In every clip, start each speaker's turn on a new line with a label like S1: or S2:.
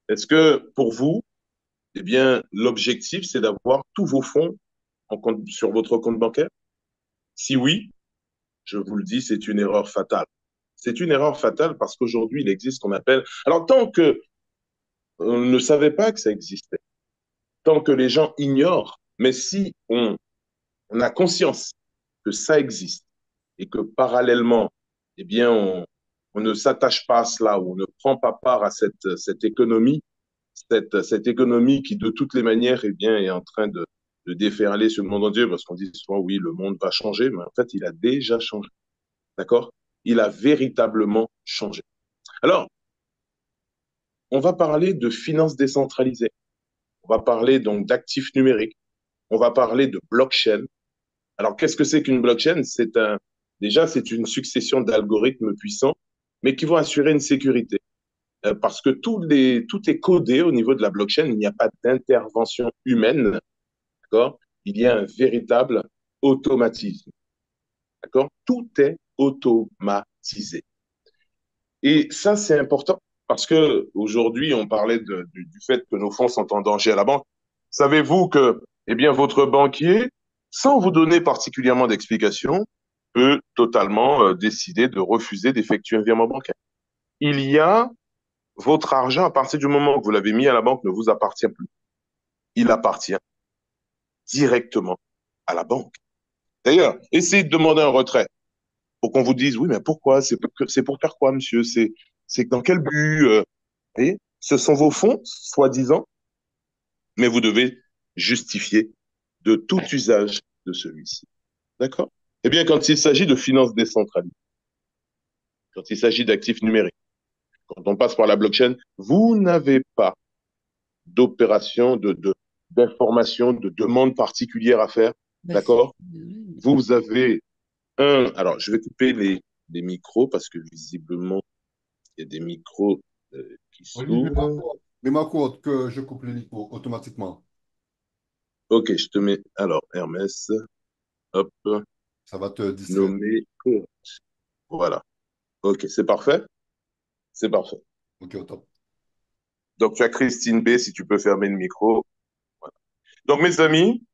S1: Est-ce que pour vous, eh bien, l'objectif, c'est d'avoir tous vos fonds sur votre compte bancaire? Si oui, je vous le dis, c'est une erreur fatale. C'est une erreur fatale parce qu'aujourd'hui, il existe ce qu'on appelle. Alors, tant que on ne savait pas que ça existait, tant que les gens ignorent, mais si on a conscience que ça existe et que parallèlement, eh bien, on ne s'attache pas à cela ou on ne prend pas part à cette économie, cette économie qui, de toutes les manières, eh bien, est en train de déferler sur le monde entier parce qu'on dit souvent, oui, le monde va changer, mais en fait, il a déjà changé. D'accord? Il a véritablement changé. Alors, on va parler de finances décentralisées. On va parler donc d'actifs numériques. On va parler de blockchain. Alors, qu'est-ce que c'est qu'une blockchain? Déjà, c'est une succession d'algorithmes puissants, mais qui vont assurer une sécurité. Parce que tout est codé au niveau de la blockchain. Il n'y a pas d'intervention humaine. D'accord? Il y a un véritable automatisme. D'accord? Tout est automatisé. Et ça, c'est important parce que aujourd'hui, on parlait du fait que nos fonds sont en danger à la banque. Savez-vous que, eh bien, votre banquier, sans vous donner particulièrement d'explication, peut totalement décider de refuser d'effectuer un virement bancaire. Il y a votre argent, à partir du moment où vous l'avez mis à la banque, ne vous appartient plus. Il appartient directement à la banque. D'ailleurs, essayez de demander un retrait pour qu'on vous dise, oui, mais pourquoi? C'est pour faire quoi, monsieur? C'est dans quel but? Voyez, ce sont vos fonds, soi-disant, mais vous devez justifier de tout usage de celui-ci. D'accord? Eh bien, quand il s'agit de finances décentralisées, quand il s'agit d'actifs numériques, quand on passe par la blockchain, vous n'avez pas d'opération, d'information, de demande particulière à faire.
S2: Bah,
S1: D'accord? Vous avez alors, je vais couper les micros parce que visiblement, il y a des micros qui
S2: Olivier,
S1: s'ouvrent.
S2: mets-moi compte que je coupe le micro automatiquement.
S1: Ok, je te mets. Alors, Hermès, hop,
S2: Ça va te distraire.
S1: nommé. Voilà. Ok, c'est parfait. C'est parfait.
S2: Ok, au top.
S1: Donc, tu as Christine B, si tu peux fermer le micro. Voilà. Donc, mes amis,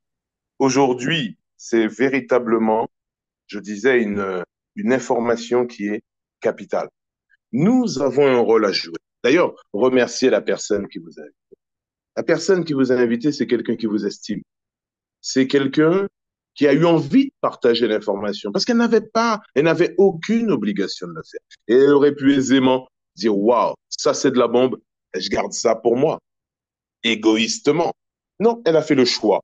S1: aujourd'hui, c'est véritablement, je disais, une information qui est capitale. Nous avons un rôle à jouer. D'ailleurs, remerciez la personne qui vous a invité. La personne qui vous a invité, c'est quelqu'un qui vous estime. C'est quelqu'un qui a eu envie de partager l'information parce elle n'avait aucune obligation de le faire. Et elle aurait pu aisément dire, waouh, ça c'est de la bombe, je garde ça pour moi, égoïstement. Non, elle a fait le choix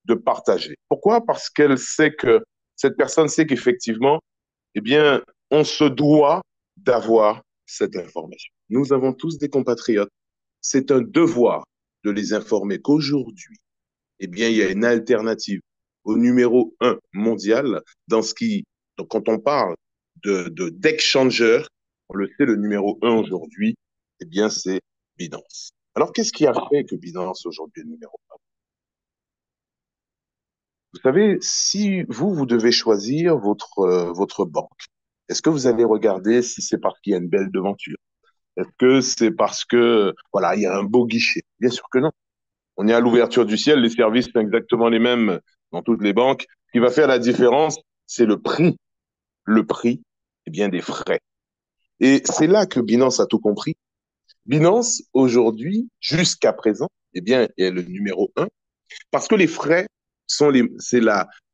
S1: de partager. Pourquoi? Parce qu'elle sait que cette personne sait qu'effectivement, eh bien, on se doit d'avoir cette information. Nous avons tous des compatriotes. C'est un devoir de les informer qu'aujourd'hui, eh bien, il y a une alternative au numéro un mondial dans ce qui, donc quand on parle d'exchanger, on le sait, le numéro un aujourd'hui, eh bien, c'est Binance. Alors, qu'est-ce qui a fait que Binance aujourd'hui est le numéro un? Vous savez, si vous devez choisir votre banque, est-ce que vous allez regarder si c'est parce qu'il y a une belle devanture? Est-ce que c'est parce que, voilà, il y a un beau guichet? Bien sûr que non. On est à l'ouverture du ciel, les services sont exactement les mêmes dans toutes les banques. Ce qui va faire la différence, c'est le prix. Le prix, eh bien, des frais. Et c'est là que Binance a tout compris. Binance, aujourd'hui, jusqu'à présent, eh bien, est le numéro un parce que les frais c'est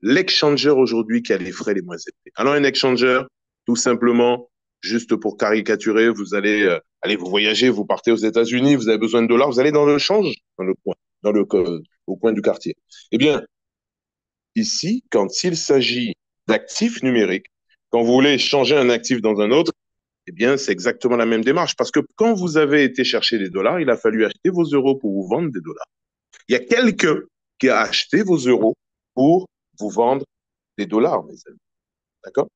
S1: l'exchanger aujourd'hui qui a les frais les moins élevés. Alors, un exchanger, tout simplement, juste pour caricaturer, allez, vous voyagez, vous partez aux États-Unis, vous avez besoin de dollars, vous allez dans le change, dans le coin, au coin du quartier. Eh bien, ici, quand il s'agit d'actifs numériques, quand vous voulez changer un actif dans un autre, eh bien, c'est exactement la même démarche. Parce que quand vous avez été chercher des dollars, il a fallu acheter vos euros pour vous vendre des dollars. Il y a quelqu'un qui a acheté vos euros pour vous vendre des dollars, mes amis. D'accord?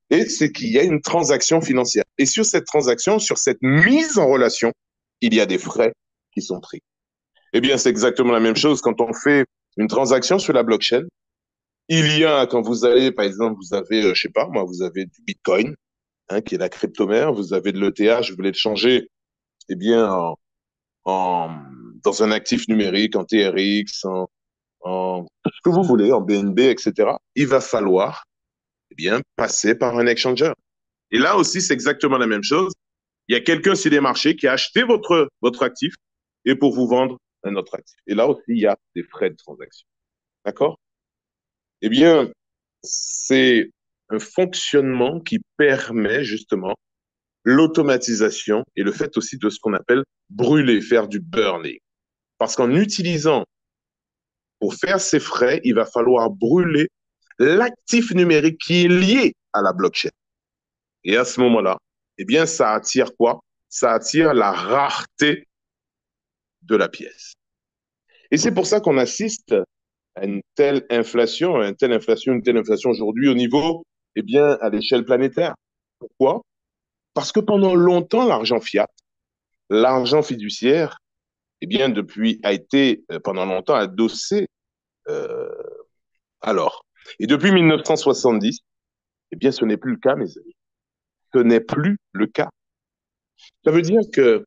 S1: Et c'est qu'il y a une transaction financière. Et sur cette transaction, sur cette mise en relation, il y a des frais qui sont pris. Eh bien, c'est exactement la même chose quand on fait une transaction sur la blockchain. Il y a, quand vous allez, par exemple, vous avez, je sais pas, moi, vous avez du Bitcoin, qui est la crypto-monnaie, vous avez de l'ETH, vous voulez le changer, eh bien, en, dans un actif numérique, en TRX, en ce que vous voulez, en BNB, etc., il va falloir eh bien, passer par un échangeur. Et là aussi, c'est exactement la même chose. Il y a quelqu'un sur les marchés qui a acheté votre actif et pour vous vendre un autre actif. Et là aussi, il y a des frais de transaction. D'accord? Eh bien, c'est un fonctionnement qui permet justement l'automatisation et le fait aussi de ce qu'on appelle brûler, faire du burning. Parce qu'en utilisant, pour faire ces frais, il va falloir brûler l'actif numérique qui est lié à la blockchain. Et à ce moment-là, eh bien, ça attire quoi? Ça attire la rareté de la pièce. Et c'est pour ça qu'on assiste à une telle inflation aujourd'hui au niveau, eh bien, à l'échelle planétaire. Pourquoi? Parce que pendant longtemps, l'argent fiat, l'argent fiduciaire, eh bien, depuis, a été pendant longtemps adossé euh, à l'or. Et depuis 1970, eh bien, ce n'est plus le cas, mes amis. Ce n'est plus le cas. Ça veut dire que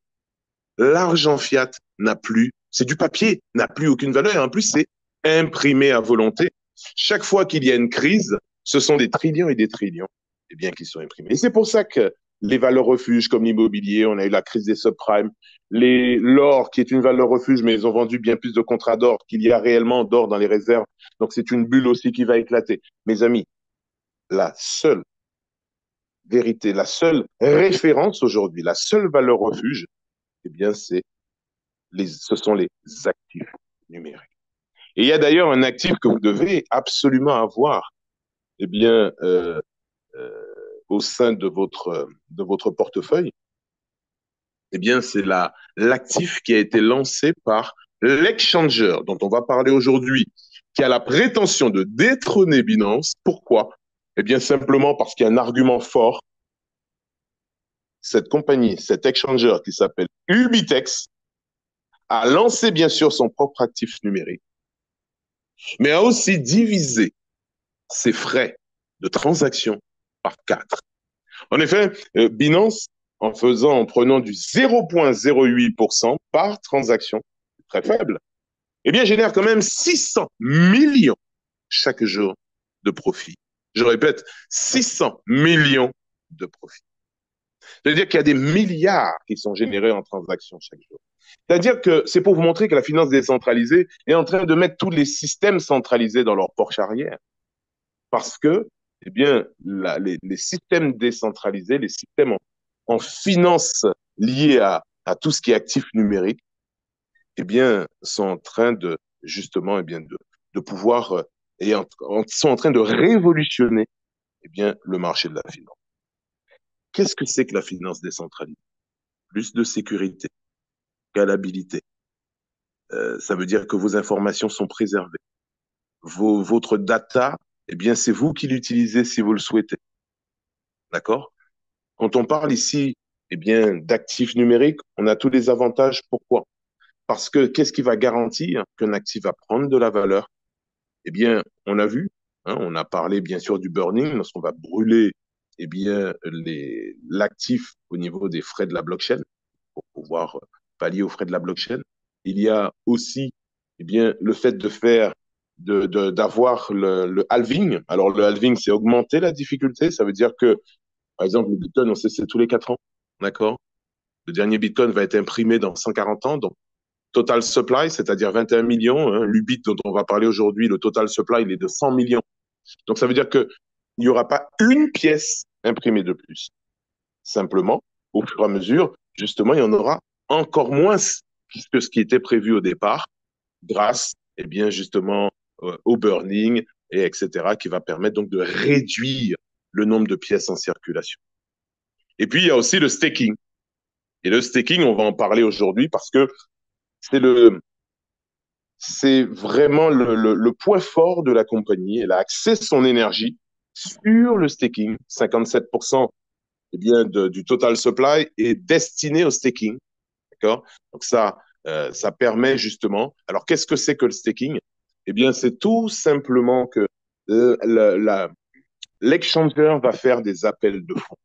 S1: l'argent fiat n'a plus, c'est du papier, n'a plus aucune valeur. Et en plus, c'est imprimé à volonté. Chaque fois qu'il y a une crise, ce sont des trillions et des trillions eh bien, qui sont imprimés. Et c'est pour ça que les valeurs refuges comme l'immobilier, on a eu la crise des subprimes, l'or qui est une valeur refuge, mais ils ont vendu bien plus de contrats d'or qu'il y a réellement d'or dans les réserves. Donc c'est une bulle aussi qui va éclater. Mes amis, la seule vérité, la seule référence aujourd'hui, la seule valeur refuge, eh bien, ce sont les actifs numériques. Et il y a d'ailleurs un actif que vous devez absolument avoir eh bien, euh, au sein de votre portefeuille. Eh bien, c'est l'actif qui a été lancé par l'exchanger dont on va parler aujourd'hui, qui a la prétention de détrôner Binance. Pourquoi? Eh bien, simplement parce qu'il y a un argument fort. Cette compagnie, cet exchanger qui s'appelle Ubitex, a lancé bien sûr son propre actif numérique, mais a aussi divisé ses frais de transaction par 4. En effet, Binance, en prenant du 0,08% par transaction, très faible, eh bien, génère quand même 600 millions chaque jour de profit. Je répète, 600 millions de profit. C'est-à-dire qu'il y a des milliards qui sont générés en transactions chaque jour. C'est-à-dire que c'est pour vous montrer que la finance décentralisée est en train de mettre tous les systèmes centralisés dans leur porche arrière. Parce que, eh bien, les systèmes décentralisés, les systèmes en finance liés à tout ce qui est actif numérique, eh bien, sont en train de, justement, eh bien, de pouvoir, sont en train de révolutionner, eh bien, le marché de la finance. Qu'est-ce que c'est que la finance décentralisée? Plus de sécurité, scalabilité. Ça veut dire que vos informations sont préservées. Votre data, eh bien, c'est vous qui l'utilisez si vous le souhaitez. D'accord? Quand on parle ici, eh bien, d'actifs numériques, on a tous les avantages. Pourquoi? Parce que qu'est-ce qui va garantir qu'un actif va prendre de la valeur? Eh bien, on a vu, hein, on a parlé bien sûr du burning, lorsqu'on va brûler, eh bien, l'actif au niveau des frais de la blockchain pour pouvoir pallier aux frais de la blockchain. Il y a aussi, eh bien, le fait de faire d'avoir le halving. Alors, le halving, c'est augmenter la difficulté. Ça veut dire que par exemple, le Bitcoin, on sait c'est tous les 4 ans. D'accord? Le dernier Bitcoin va être imprimé dans 140 ans. Donc, total supply, c'est-à-dire 21 millions. Hein, L'Ubit dont on va parler aujourd'hui, le total supply, il est de 100 millions. Donc, ça veut dire qu'il n'y aura pas une pièce imprimée de plus. Simplement, au fur et à mesure, justement, il y en aura encore moins que ce qui était prévu au départ, grâce, eh bien, justement, au burning, et etc., qui va permettre donc de réduire le nombre de pièces en circulation. Et puis, il y a aussi le staking. Et le staking, on va en parler aujourd'hui parce que c'est c'est vraiment le point fort de la compagnie. Elle a axé son énergie sur le staking. 57% eh bien, du total supply est destiné au staking. D'accord? Donc ça permet justement. Alors, qu'est-ce que c'est que le staking? Eh bien, c'est tout simplement que l'exchanger va faire des appels de fonds,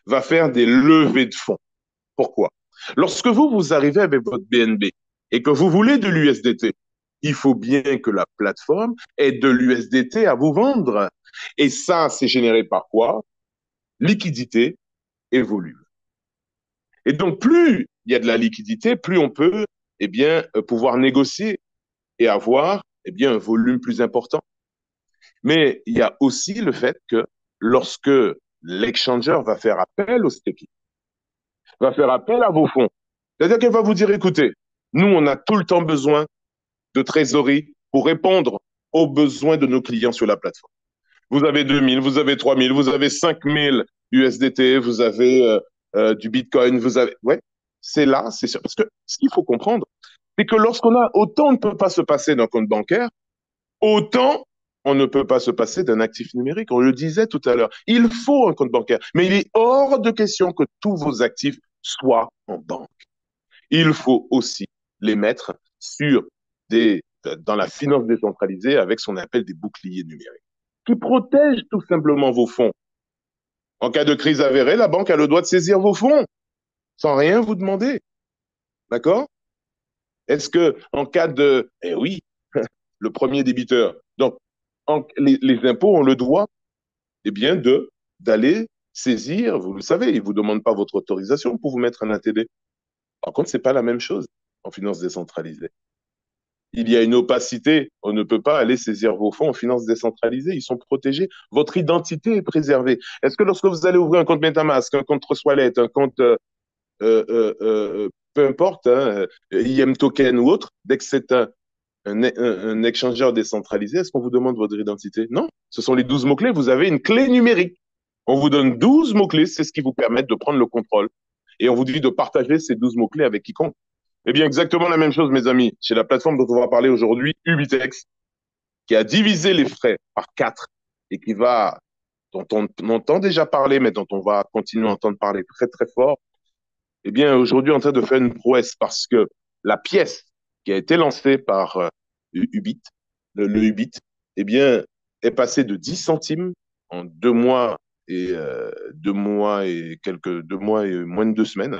S1: va faire des levées de fonds. Pourquoi? Lorsque vous arrivez avec votre BNB et que vous voulez de l'USDT, il faut bien que la plateforme ait de l'USDT à vous vendre. Et ça, c'est généré par quoi? Liquidité et volume. Et donc, plus il y a de la liquidité, plus on peut eh bien, pouvoir négocier et avoir eh bien, un volume plus important. Mais il y a aussi le fait que lorsque l'exchanger va faire appel au staking, va faire appel à vos fonds, c'est-à-dire qu'elle va vous dire, écoutez, nous, on a tout le temps besoin de trésorerie pour répondre aux besoins de nos clients sur la plateforme. Vous avez 2000, vous avez 3000, vous avez 5000 USDT, vous avez du Bitcoin, vous avez... Ouais, c'est là, c'est sûr. Parce que ce qu'il faut comprendre, c'est que lorsqu'on a autant, on ne peut pas se passer d'un compte bancaire, autant on ne peut pas se passer d'un actif numérique. On le disait tout à l'heure. Il faut un compte bancaire, mais il est hors de question que tous vos actifs soient en banque. Il faut aussi les mettre sur dans la finance décentralisée avec ce qu'on appelle des boucliers numériques qui protègent tout simplement vos fonds. En cas de crise avérée, la banque a le droit de saisir vos fonds sans rien vous demander. D'accord? Est-ce que en cas de... Eh oui, le premier débiteur. Donc, les impôts ont le droit eh bien, d'aller saisir, vous le savez, ils ne vous demandent pas votre autorisation pour vous mettre un ATD. Par contre, ce n'est pas la même chose en finance décentralisée. Il y a une opacité. On ne peut pas aller saisir vos fonds en finance décentralisée. Ils sont protégés. Votre identité est préservée. Est-ce que lorsque vous allez ouvrir un compte MetaMask, un compte Trustwallet, un compte peu importe, hein, IM Token ou autre, dès que c'est un échangeur décentralisé, est-ce qu'on vous demande votre identité? Non. Ce sont les 12 mots-clés. Vous avez une clé numérique. On vous donne 12 mots-clés. C'est ce qui vous permet de prendre le contrôle. Et on vous dit de partager ces 12 mots-clés avec quiconque. Eh bien, exactement la même chose, mes amis. Chez la plateforme dont on va parler aujourd'hui, Ubitex, qui a divisé les frais par 4 et dont on entend déjà parler, mais dont on va continuer à entendre parler très, très fort, eh bien, aujourd'hui, en train de faire une prouesse parce que la pièce qui a été lancée par Ubit, le Ubit, eh bien, est passée de 10 centimes en 2 mois et 2 mois et 2 mois et moins de 2 semaines,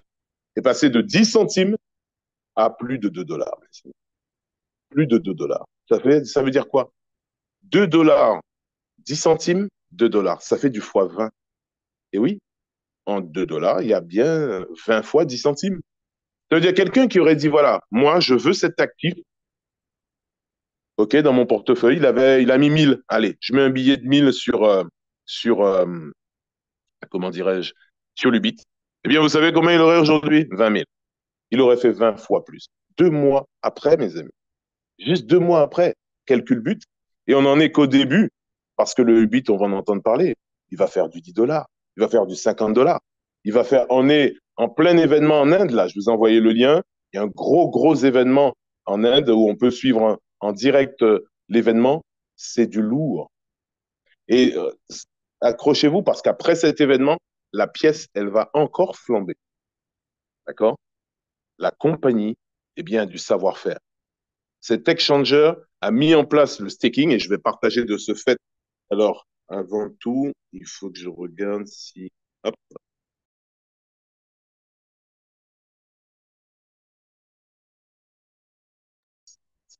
S1: est passée de 10 centimes à plus de 2 dollars. Plus de 2 dollars. Ça veut dire quoi? 2 dollars, 10 centimes, 2 dollars. Ça fait du fois 20. Et oui, en 2 dollars, il y a bien 20 fois 10 centimes. Ça veut dire quelqu'un qui aurait dit, voilà, moi, je veux cet actif, OK, dans mon portefeuille, il a mis 1000. Allez, je mets un billet de 1000 sur comment dirais-je, sur l'Ubit. Eh bien, vous savez combien il aurait aujourd'hui? 20 000. Il aurait fait 20 fois plus. 2 mois après, mes amis. Juste 2 mois après, calcul but. Et on n'en est qu'au début, parce que le Ubit, on va en entendre parler. Il va faire du 10 dollars. Il va faire du 50 dollars. On est en plein événement en Inde, là. Je vous ai envoyé le lien. Il y a un gros, gros événement en Inde où on peut suivre en direct l'événement. C'est du lourd. Et accrochez-vous parce qu'après cet événement, la pièce, elle va encore flamber. D'accord? La compagnie, eh bien, a du savoir-faire. Cet exchanger a mis en place le staking et je vais partager de ce fait. Alors, avant tout, il faut que je regarde si... Hop.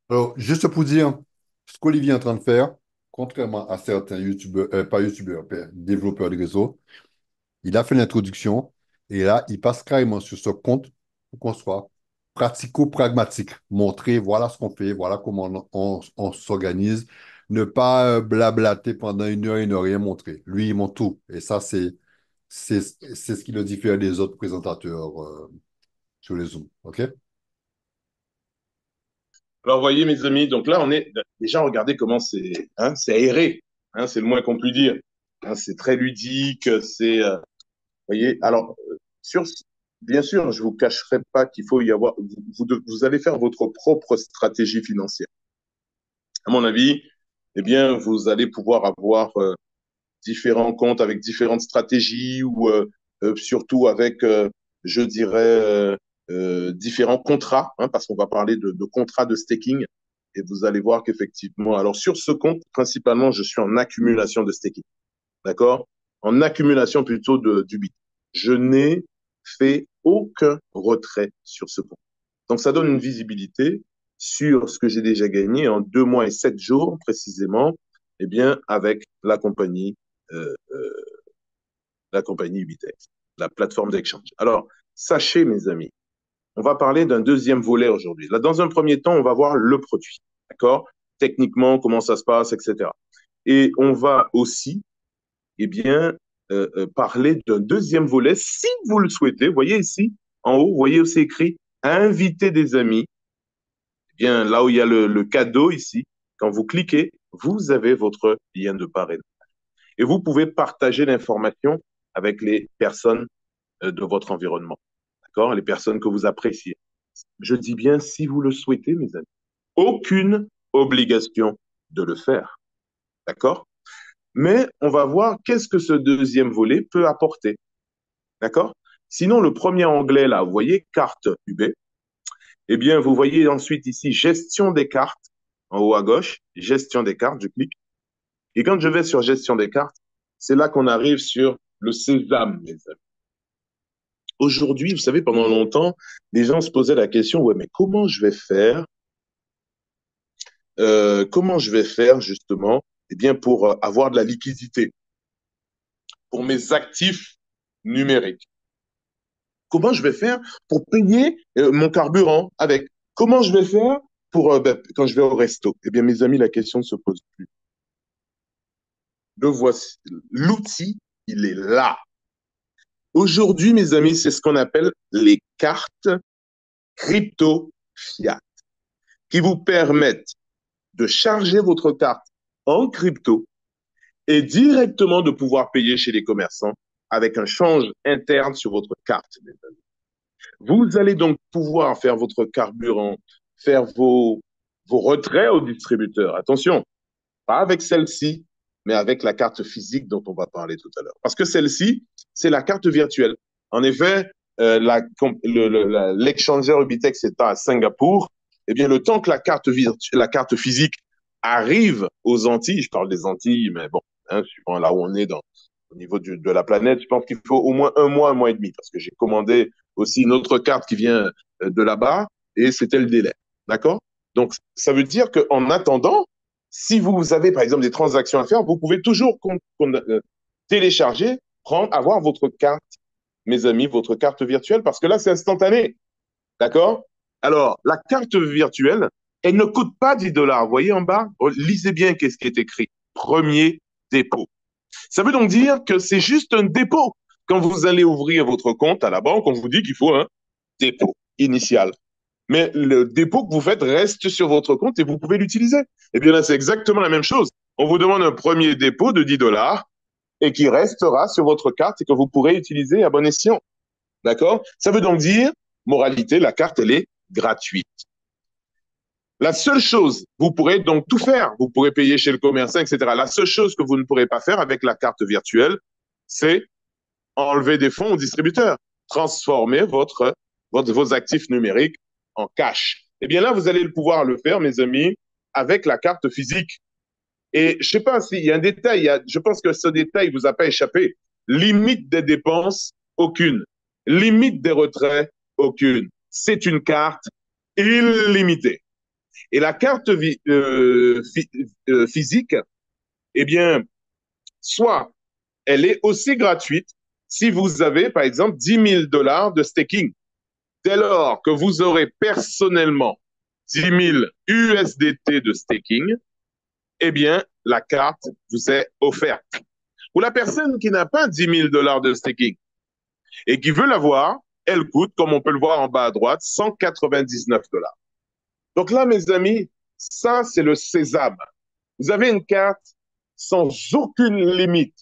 S2: Alors, juste pour dire, ce qu'Olivier est en train de faire, contrairement à certains youtubeurs, pas youtubeurs, développeurs de réseau, il a fait l'introduction et là, il passe carrément sur ce compte pour qu'on soit pratico-pragmatique. Montrer, voilà ce qu'on fait, voilà comment on s'organise. Ne pas blablater pendant une heure, rien montrer. Lui, il montre tout. Et ça, c'est ce qui le diffère des autres présentateurs sur les Zoom. OK?
S1: Alors, voyez, mes amis, donc là, on est déjà, regardez comment c'est aéré, c'est le moins qu'on puisse dire. C'est très ludique, voyez, alors, sur, bien sûr, je vous cacherai pas qu'il faut y avoir, vous allez faire votre propre stratégie financière. À mon avis, eh bien, vous allez pouvoir avoir différents comptes avec différentes stratégies ou surtout avec, je dirais, différents contrats, parce qu'on va parler de contrats de staking. Et vous allez voir qu'effectivement, alors sur ce compte, principalement, je suis en accumulation de staking. D'accord? En accumulation plutôt du bit. Je n'ai fait aucun retrait sur ce compte. Donc, ça donne une visibilité sur ce que j'ai déjà gagné en 2 mois et 7 jours précisément, eh bien, avec la compagnie Ubitex, la plateforme d'échange. Alors, sachez, mes amis, on va parler d'un deuxième volet aujourd'hui. Là, dans un premier temps, on va voir le produit, d'accord? Techniquement, comment ça se passe, etc. Et on va aussi, eh bien, parler d'un deuxième volet, si vous le souhaitez. Vous voyez ici, en haut, vous voyez aussi écrit inviter des amis. Eh bien, là où il y a le cadeau ici, quand vous cliquez, vous avez votre lien de parrainage. Et vous pouvez partager l'information avec les personnes de votre environnement, d'accord? Les personnes que vous appréciez. Je dis bien si vous le souhaitez, mes amis. Aucune obligation de le faire, d'accord? Mais on va voir qu'est-ce que ce deuxième volet peut apporter, d'accord? Sinon, le premier onglet, là, vous voyez, carte UB, eh bien, vous voyez ensuite ici, gestion des cartes, en haut à gauche, gestion des cartes, je clique. Et quand je vais sur gestion des cartes, c'est là qu'on arrive sur le sésame, mes amis. Aujourd'hui, vous savez, pendant longtemps, les gens se posaient la question, ouais, mais comment je vais faire justement, eh bien, pour avoir de la liquidité, pour mes actifs numériques. Comment je vais faire pour payer mon carburant avec? Comment je vais faire pour quand je vais au resto? Eh bien, mes amis, la question ne se pose plus. Le voici. L'outil, il est là. Aujourd'hui, mes amis, c'est ce qu'on appelle les cartes crypto fiat qui vous permettent de charger votre carte en crypto et directement de pouvoir payer chez les commerçants avec un change interne sur votre carte. Vous allez donc pouvoir faire votre carburant, faire vos retraits au distributeur. Attention, pas avec celle-ci, mais avec la carte physique dont on va parler tout à l'heure. Parce que celle-ci, c'est la carte virtuelle. En effet, l'exchanger Ubitex étant à Singapour, eh bien, le temps que la carte physique arrive aux Antilles, je parle des Antilles, mais bon, hein, suivant là où on est au niveau de la planète, je pense qu'il faut au moins un mois et demi, parce que j'ai commandé aussi une autre carte qui vient de là-bas, et c'était le délai. D'accord? Donc, ça veut dire qu'en attendant, si vous avez, par exemple, des transactions à faire, vous pouvez toujours télécharger, avoir votre carte, mes amis, votre carte virtuelle, parce que là, c'est instantané. D'accord? Alors, la carte virtuelle, elle ne coûte pas 10 dollars. Vous voyez en bas? Lisez bien qu'est-ce qui est écrit. Premier dépôt. Ça veut donc dire que c'est juste un dépôt. Quand vous allez ouvrir votre compte à la banque, on vous dit qu'il faut un dépôt initial. Mais le dépôt que vous faites reste sur votre compte et vous pouvez l'utiliser. Eh bien là, c'est exactement la même chose. On vous demande un premier dépôt de 10 dollars et qui restera sur votre carte et que vous pourrez utiliser à bon escient. D'accord? Ça veut donc dire, moralité, la carte, elle est gratuite. La seule chose, vous pourrez donc tout faire. Vous pourrez payer chez le commerçant, etc. La seule chose que vous ne pourrez pas faire avec la carte virtuelle, c'est enlever des fonds au distributeur, transformer vos actifs numériques en cash. Eh bien là, vous allez pouvoir le faire, mes amis, avec la carte physique. Et je ne sais pas s'il y a un détail, je pense que ce détail ne vous a pas échappé. Limite des dépenses, aucune. Limite des retraits, aucune. C'est une carte illimitée. Et la carte physique, eh bien, soit elle est aussi gratuite si vous avez, par exemple, 10 000 dollars de staking. Dès lors que vous aurez personnellement 10 000 USDT de staking, eh bien, la carte vous est offerte. Pour la personne qui n'a pas 10 000 dollars de staking et qui veut l'avoir, elle coûte, comme on peut le voir en bas à droite, 199 dollars. Donc là, mes amis, ça, c'est le sésame. Vous avez une carte sans aucune limite.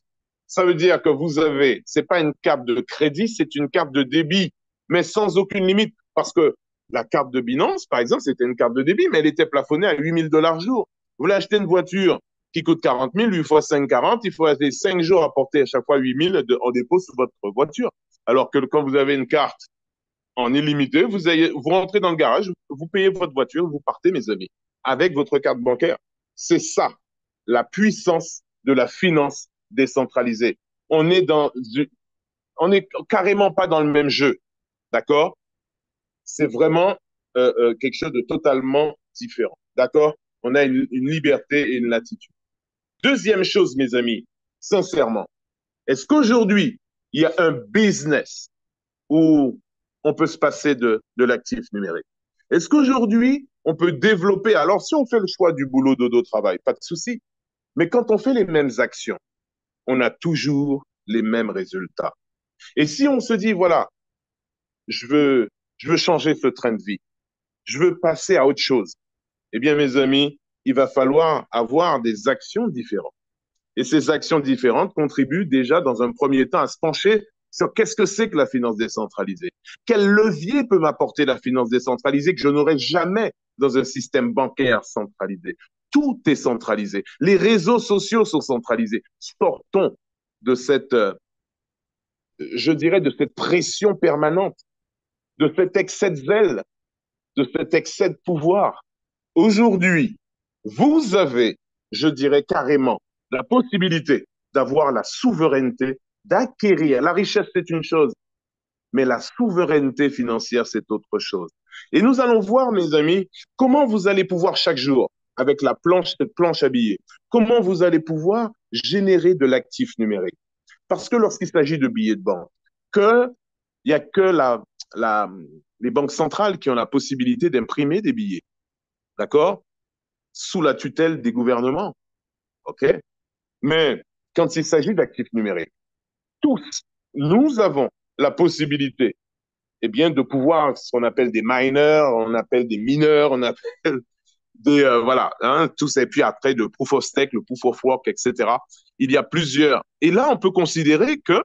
S1: Ça veut dire que vous avez, c'est pas une carte de crédit, c'est une carte de débit, mais sans aucune limite. Parce que la carte de Binance, par exemple, c'était une carte de débit, mais elle était plafonnée à 8 000 dollars jour. Vous voulez acheter une voiture qui coûte 40 000, 8 fois 5, 40, il faut aller 5 jours à porter à chaque fois 8 000 en dépôt sur votre voiture. Alors que quand vous avez une carte en illimité, vous rentrez dans le garage, vous payez votre voiture, vous partez, mes amis, avec votre carte bancaire. C'est ça, la puissance de la finance décentralisée. On est dans on n'est carrément pas dans le même jeu. D'accord? C'est vraiment quelque chose de totalement différent. D'accord? On a une liberté et une latitude. Deuxième chose, mes amis, sincèrement, est-ce qu'aujourd'hui, il y a un business où on peut se passer de l'actif numérique? Est-ce qu'aujourd'hui, on peut développer, alors si on fait le choix du boulot, dodo, travail, pas de souci, mais quand on fait les mêmes actions, on a toujours les mêmes résultats. Et si on se dit, voilà, je veux, je veux changer ce train de vie, je veux passer à autre chose, eh bien, mes amis, il va falloir avoir des actions différentes. Et ces actions différentes contribuent déjà dans un premier temps à se pencher sur qu'est-ce que c'est que la finance décentralisée. Quel levier peut m'apporter la finance décentralisée que je n'aurais jamais dans un système bancaire centralisé? Tout est centralisé. Les réseaux sociaux sont centralisés. Sortons de cette, je dirais, de cette pression permanente, de cet excès de zèle, de cet excès de pouvoir. Aujourd'hui, vous avez, je dirais carrément, la possibilité d'avoir la souveraineté, d'acquérir. La richesse, c'est une chose, mais la souveraineté financière, c'est autre chose. Et nous allons voir, mes amis, comment vous allez pouvoir chaque jour, avec la planche, cette planche à billets, comment vous allez pouvoir générer de l'actif numérique. Parce que lorsqu'il s'agit de billets de banque, il n'y a que la, les banques centrales qui ont la possibilité d'imprimer des billets. D'accord? Sous la tutelle des gouvernements. OK? Mais quand il s'agit d'actifs numériques, tous, nous avons la possibilité, eh bien, de pouvoir, ce qu'on appelle des miners, on appelle des mineurs, on appelle des, voilà, hein, tous, et puis après, le proof of stake, le proof of work, etc. Il y a plusieurs. Et là, on peut considérer que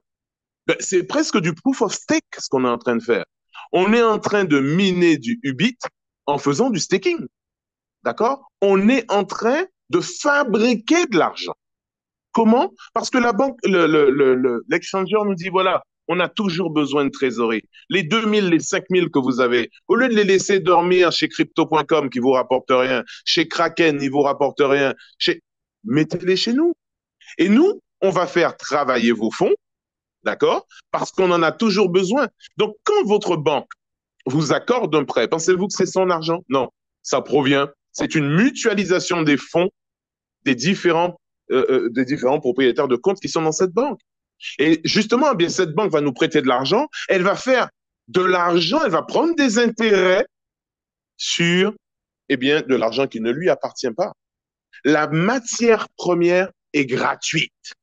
S1: ben, c'est presque du proof of stake ce qu'on est en train de faire. On est en train de miner du Ubit en faisant du staking. D'accord? On est en train de fabriquer de l'argent. Comment? Parce que la banque, l'exchanger nous dit, voilà, on a toujours besoin de trésorerie. Les 2000, les 5000 que vous avez, au lieu de les laisser dormir chez crypto.com qui vous rapporte rien, chez Kraken, ils vous rapportent rien, mettez-les chez nous. Et nous, on va faire travailler vos fonds, d'accord? Parce qu'on en a toujours besoin. Donc, quand votre banque vous accorde un prêt, pensez-vous que c'est son argent? Non, ça provient, c'est une mutualisation des fonds des différents propriétaires de comptes qui sont dans cette banque. Et justement, eh bien, cette banque va nous prêter de l'argent, elle va faire de l'argent, elle va prendre des intérêts sur eh bien, de l'argent qui ne lui appartient pas. La matière première est gratuite.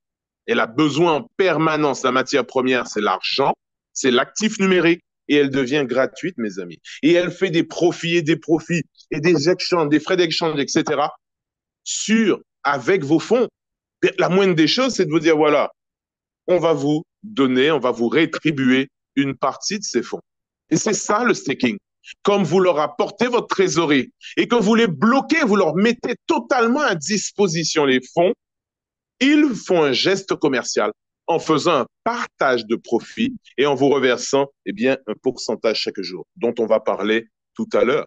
S1: Elle a besoin en permanence. La matière première, c'est l'argent, c'est l'actif numérique et elle devient gratuite, mes amis. Et elle fait des profits et des échanges, des frais d'échange, etc. sur, avec vos fonds. La moindre des choses, c'est de vous dire, voilà, on va vous donner, on va vous rétribuer une partie de ces fonds. Et c'est ça le staking. Comme vous leur apportez votre trésorerie et que vous les bloquez, vous leur mettez totalement à disposition les fonds, ils font un geste commercial en faisant un partage de profit et en vous reversant eh bien, un pourcentage chaque jour, dont on va parler tout à l'heure.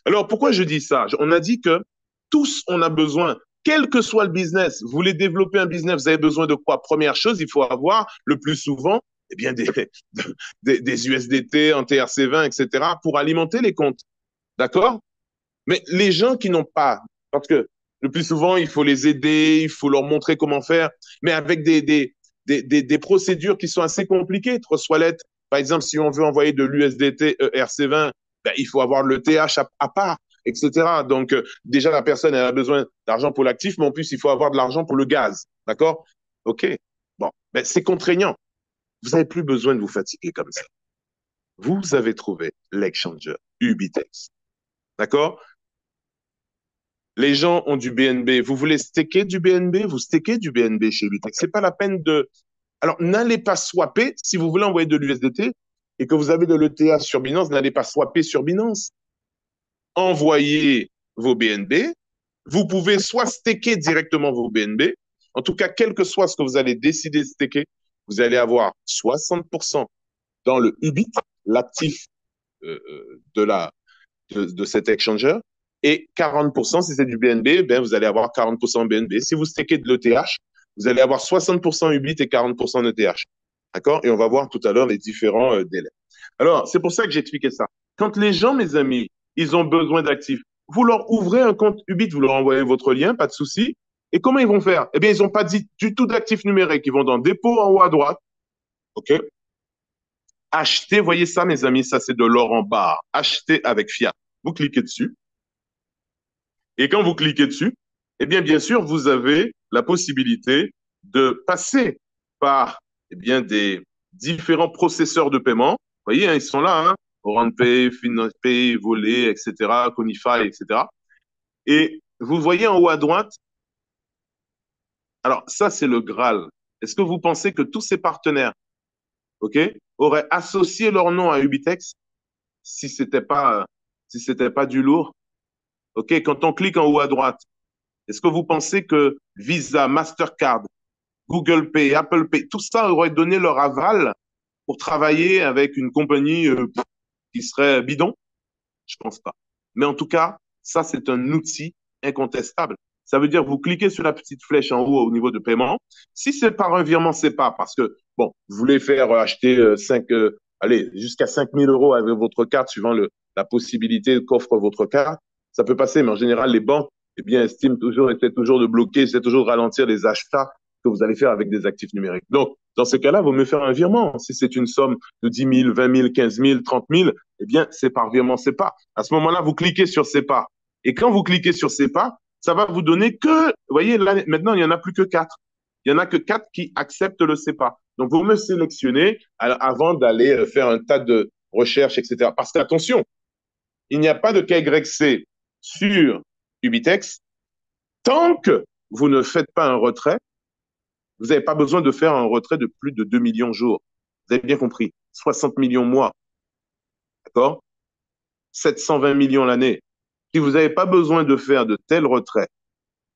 S1: Alors, pourquoi je dis ça? On a dit que tous, on a besoin, quel que soit le business, vous voulez développer un business, vous avez besoin de quoi? Première chose, il faut avoir le plus souvent eh bien, des USDT en TRC20, etc., pour alimenter les comptes. D'accord? Mais les gens qui n'ont pas, parce que le plus souvent, il faut les aider, il faut leur montrer comment faire, mais avec des procédures qui sont assez compliquées. Trust-Wallet, par exemple, si on veut envoyer de l'USDT ERC20, ben, il faut avoir le TH à part, etc. Donc, déjà, la personne, elle a besoin d'argent pour l'actif, mais en plus, il faut avoir de l'argent pour le gaz. D'accord? OK. Bon, ben, c'est contraignant. Vous n'avez plus besoin de vous fatiguer comme ça. Vous avez trouvé l'exchanger Ubitex. D'accord? Les gens ont du BNB. Vous voulez staker du BNB? Vous stakez du BNB chez Ubitex. C'est pas la peine de. Alors, n'allez pas swapper si vous voulez envoyer de l'USDT et que vous avez de l'ETH sur Binance, n'allez pas swapper sur Binance. Envoyez vos BNB. Vous pouvez soit staker directement vos BNB. En tout cas, quel que soit ce que vous allez décider de staker, vous allez avoir 60% dans le Ubit, l'actif de cet exchanger, et 40%, si c'est du BNB, ben vous allez avoir 40% BNB. Si vous stakez de l'ETH, vous allez avoir 60% Ubit et 40% ETH. D'accord? Et on va voir tout à l'heure les différents délais. Alors, c'est pour ça que j'ai expliqué ça. Quand les gens, mes amis, ils ont besoin d'actifs, vous leur ouvrez un compte Ubit, vous leur envoyez votre lien, pas de souci. Et comment ils vont faire? Eh bien, ils n'ont pas dit du tout d'actifs numériques. Ils vont dans dépôt en haut à droite. OK? Acheter, voyez ça, mes amis, ça c'est de l'or en barre. Acheter avec fiat. Vous cliquez dessus. Et quand vous cliquez dessus, eh bien sûr, vous avez la possibilité de passer par eh bien, des différents processeurs de paiement. Vous voyez, hein, ils sont là, hein, OranPay, FinancePay, Volley, etc., Conify, etc. Et vous voyez en haut à droite, alors ça, c'est le Graal. Est-ce que vous pensez que tous ces partenaires, OK, auraient associé leur nom à Ubitex si c'était pas, si c'était pas du lourd? OK, quand on clique en haut à droite, est-ce que vous pensez que Visa, Mastercard, Google Pay, Apple Pay, tout ça aurait donné leur aval pour travailler avec une compagnie qui serait bidon? Je pense pas. Mais en tout cas, ça, c'est un outil incontestable. Ça veut dire que vous cliquez sur la petite flèche en haut au niveau de paiement. Si c'est par un virement, c'est pas parce que, bon, vous voulez faire acheter allez, jusqu'à 5 000 € avec votre carte suivant la possibilité qu'offre votre carte. Ça peut passer, mais en général, les banques, eh bien, estiment toujours, essaient toujours de bloquer, essaient toujours de ralentir les achats que vous allez faire avec des actifs numériques. Donc, dans ce cas-là, il vaut mieux faire un virement. Si c'est une somme de 10 000, 20 000, 15 000, 30 000, eh bien, c'est par virement SEPA. À ce moment-là, vous cliquez sur SEPA. Et quand vous cliquez sur SEPA, ça va vous donner que, vous voyez, là, maintenant, il n'y en a plus que 4. Il n'y en a que 4 qui acceptent le SEPA. Donc, vous me sélectionnez avant d'aller faire un tas de recherches, etc. Parce qu'attention, il n'y a pas de KYC sur Ubitex tant que vous ne faites pas un retrait. Vous n'avez pas besoin de faire un retrait de plus de 2 millions jours. Vous avez bien compris. 60 millions mois. D'accord? 720 millions l'année. Si vous n'avez pas besoin de faire de tels retraits,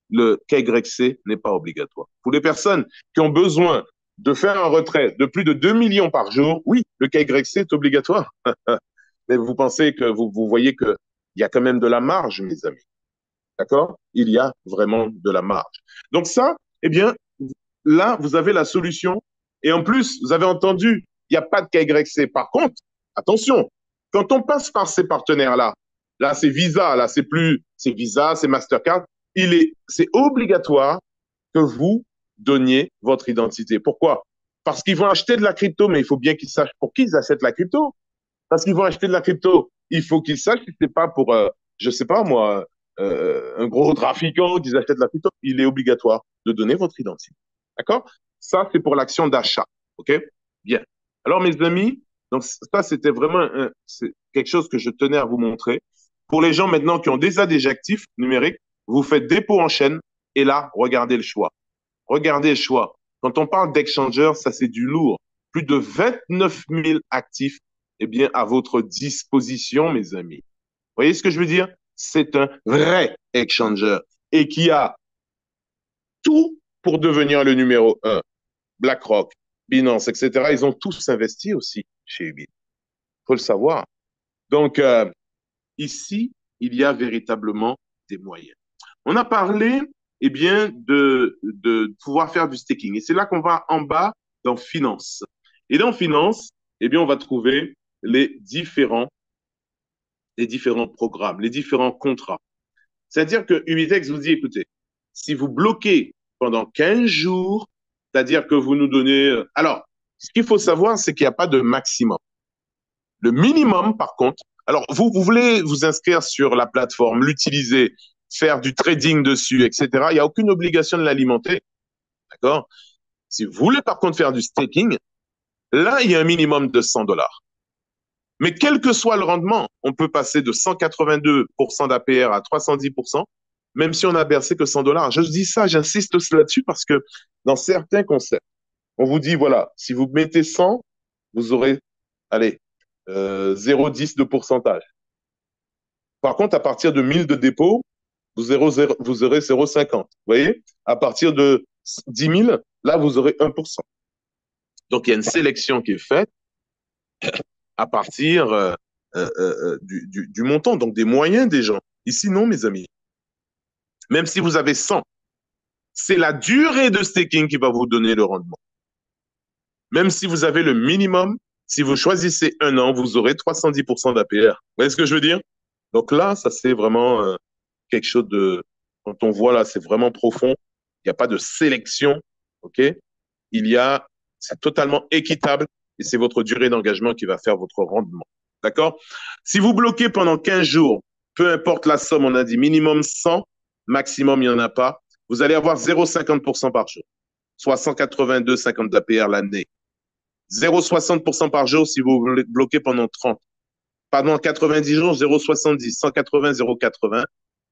S1: le KYC n'est pas obligatoire. Pour les personnes qui ont besoin de faire un retrait de plus de 2 millions par jour, oui, le KYC est obligatoire. Mais vous pensez que vous voyez qu'il y a quand même de la marge, mes amis. D'accord? Il y a vraiment de la marge. Donc ça, eh bien, là, vous avez la solution. Et en plus, vous avez entendu, il n'y a pas de KYC. Par contre, attention, quand on passe par ces partenaires-là, là, c'est Visa, là, c'est Visa, c'est Mastercard, c'est obligatoire que vous donniez votre identité. Pourquoi? Parce qu'ils vont acheter de la crypto, mais il faut bien qu'ils sachent pour qui ils achètent la crypto. Parce qu'ils vont acheter de la crypto, il faut qu'ils sachent que c'est pas pour, je sais pas moi, un gros trafiquant qui achète de la crypto. Il est obligatoire de donner votre identité. D'accord? Ça, c'est pour l'action d'achat. OK? Bien. Alors, mes amis, donc ça, c'était vraiment c'est quelque chose que je tenais à vous montrer. Pour les gens maintenant qui ont déjà des actifs numériques, vous faites dépôt en chaîne et là, regardez le choix. Regardez le choix. Quand on parle d'exchanger, ça, c'est du lourd. Plus de 29 000 actifs, eh bien, à votre disposition, mes amis. Vous voyez ce que je veux dire? C'est un vrai exchanger et qui a tout pour devenir le numéro un. BlackRock, Binance, etc. Ils ont tous investi aussi chez Ubit. Il faut le savoir. Donc, ici, il y a véritablement des moyens. On a parlé, eh bien, de pouvoir faire du staking. Et c'est là qu'on va en bas dans Finance. Et dans Finance, eh bien, on va trouver les différents programmes, les différents contrats. C'est-à-dire que Ubitex vous dit, écoutez, si vous bloquez pendant 15 jours, c'est-à-dire que vous nous donnez... Alors, ce qu'il faut savoir, c'est qu'il n'y a pas de maximum. Le minimum, par contre, alors vous voulez vous inscrire sur la plateforme, l'utiliser, faire du trading dessus, etc. Il n'y a aucune obligation de l'alimenter. D'accord? Si vous voulez, par contre, faire du staking, là, il y a un minimum de 100 $. Mais quel que soit le rendement, on peut passer de 182% d'APR à 310%, même si on n'a versé que 100 $. Je dis ça, j'insiste là-dessus parce que dans certains concepts, on vous dit, voilà, si vous mettez 100, vous aurez, allez, 0,10 de pourcentage. Par contre, à partir de 1000 de dépôt, vous aurez 0,50. Vous voyez? À partir de 10 000, là, vous aurez 1%. Donc, il y a une sélection qui est faite à partir du montant, donc des moyens des gens. Ici, non, mes amis. Même si vous avez 100, c'est la durée de staking qui va vous donner le rendement. Même si vous avez le minimum, si vous choisissez un an, vous aurez 310% d'APR. Vous voyez ce que je veux dire? Donc là, ça c'est vraiment quelque chose de, quand on voit là, c'est vraiment profond. Il n'y a pas de sélection, ok? Il y a, c'est totalement équitable et c'est votre durée d'engagement qui va faire votre rendement. D'accord? Si vous bloquez pendant 15 jours, peu importe la somme, on a dit minimum 100, maximum, il n'y en a pas, vous allez avoir 0,50% par jour, soit 182,50 d'APR l'année. 0,60% par jour si vous bloquez pendant 30. Pendant 90 jours, 0,70, 180, 0,80,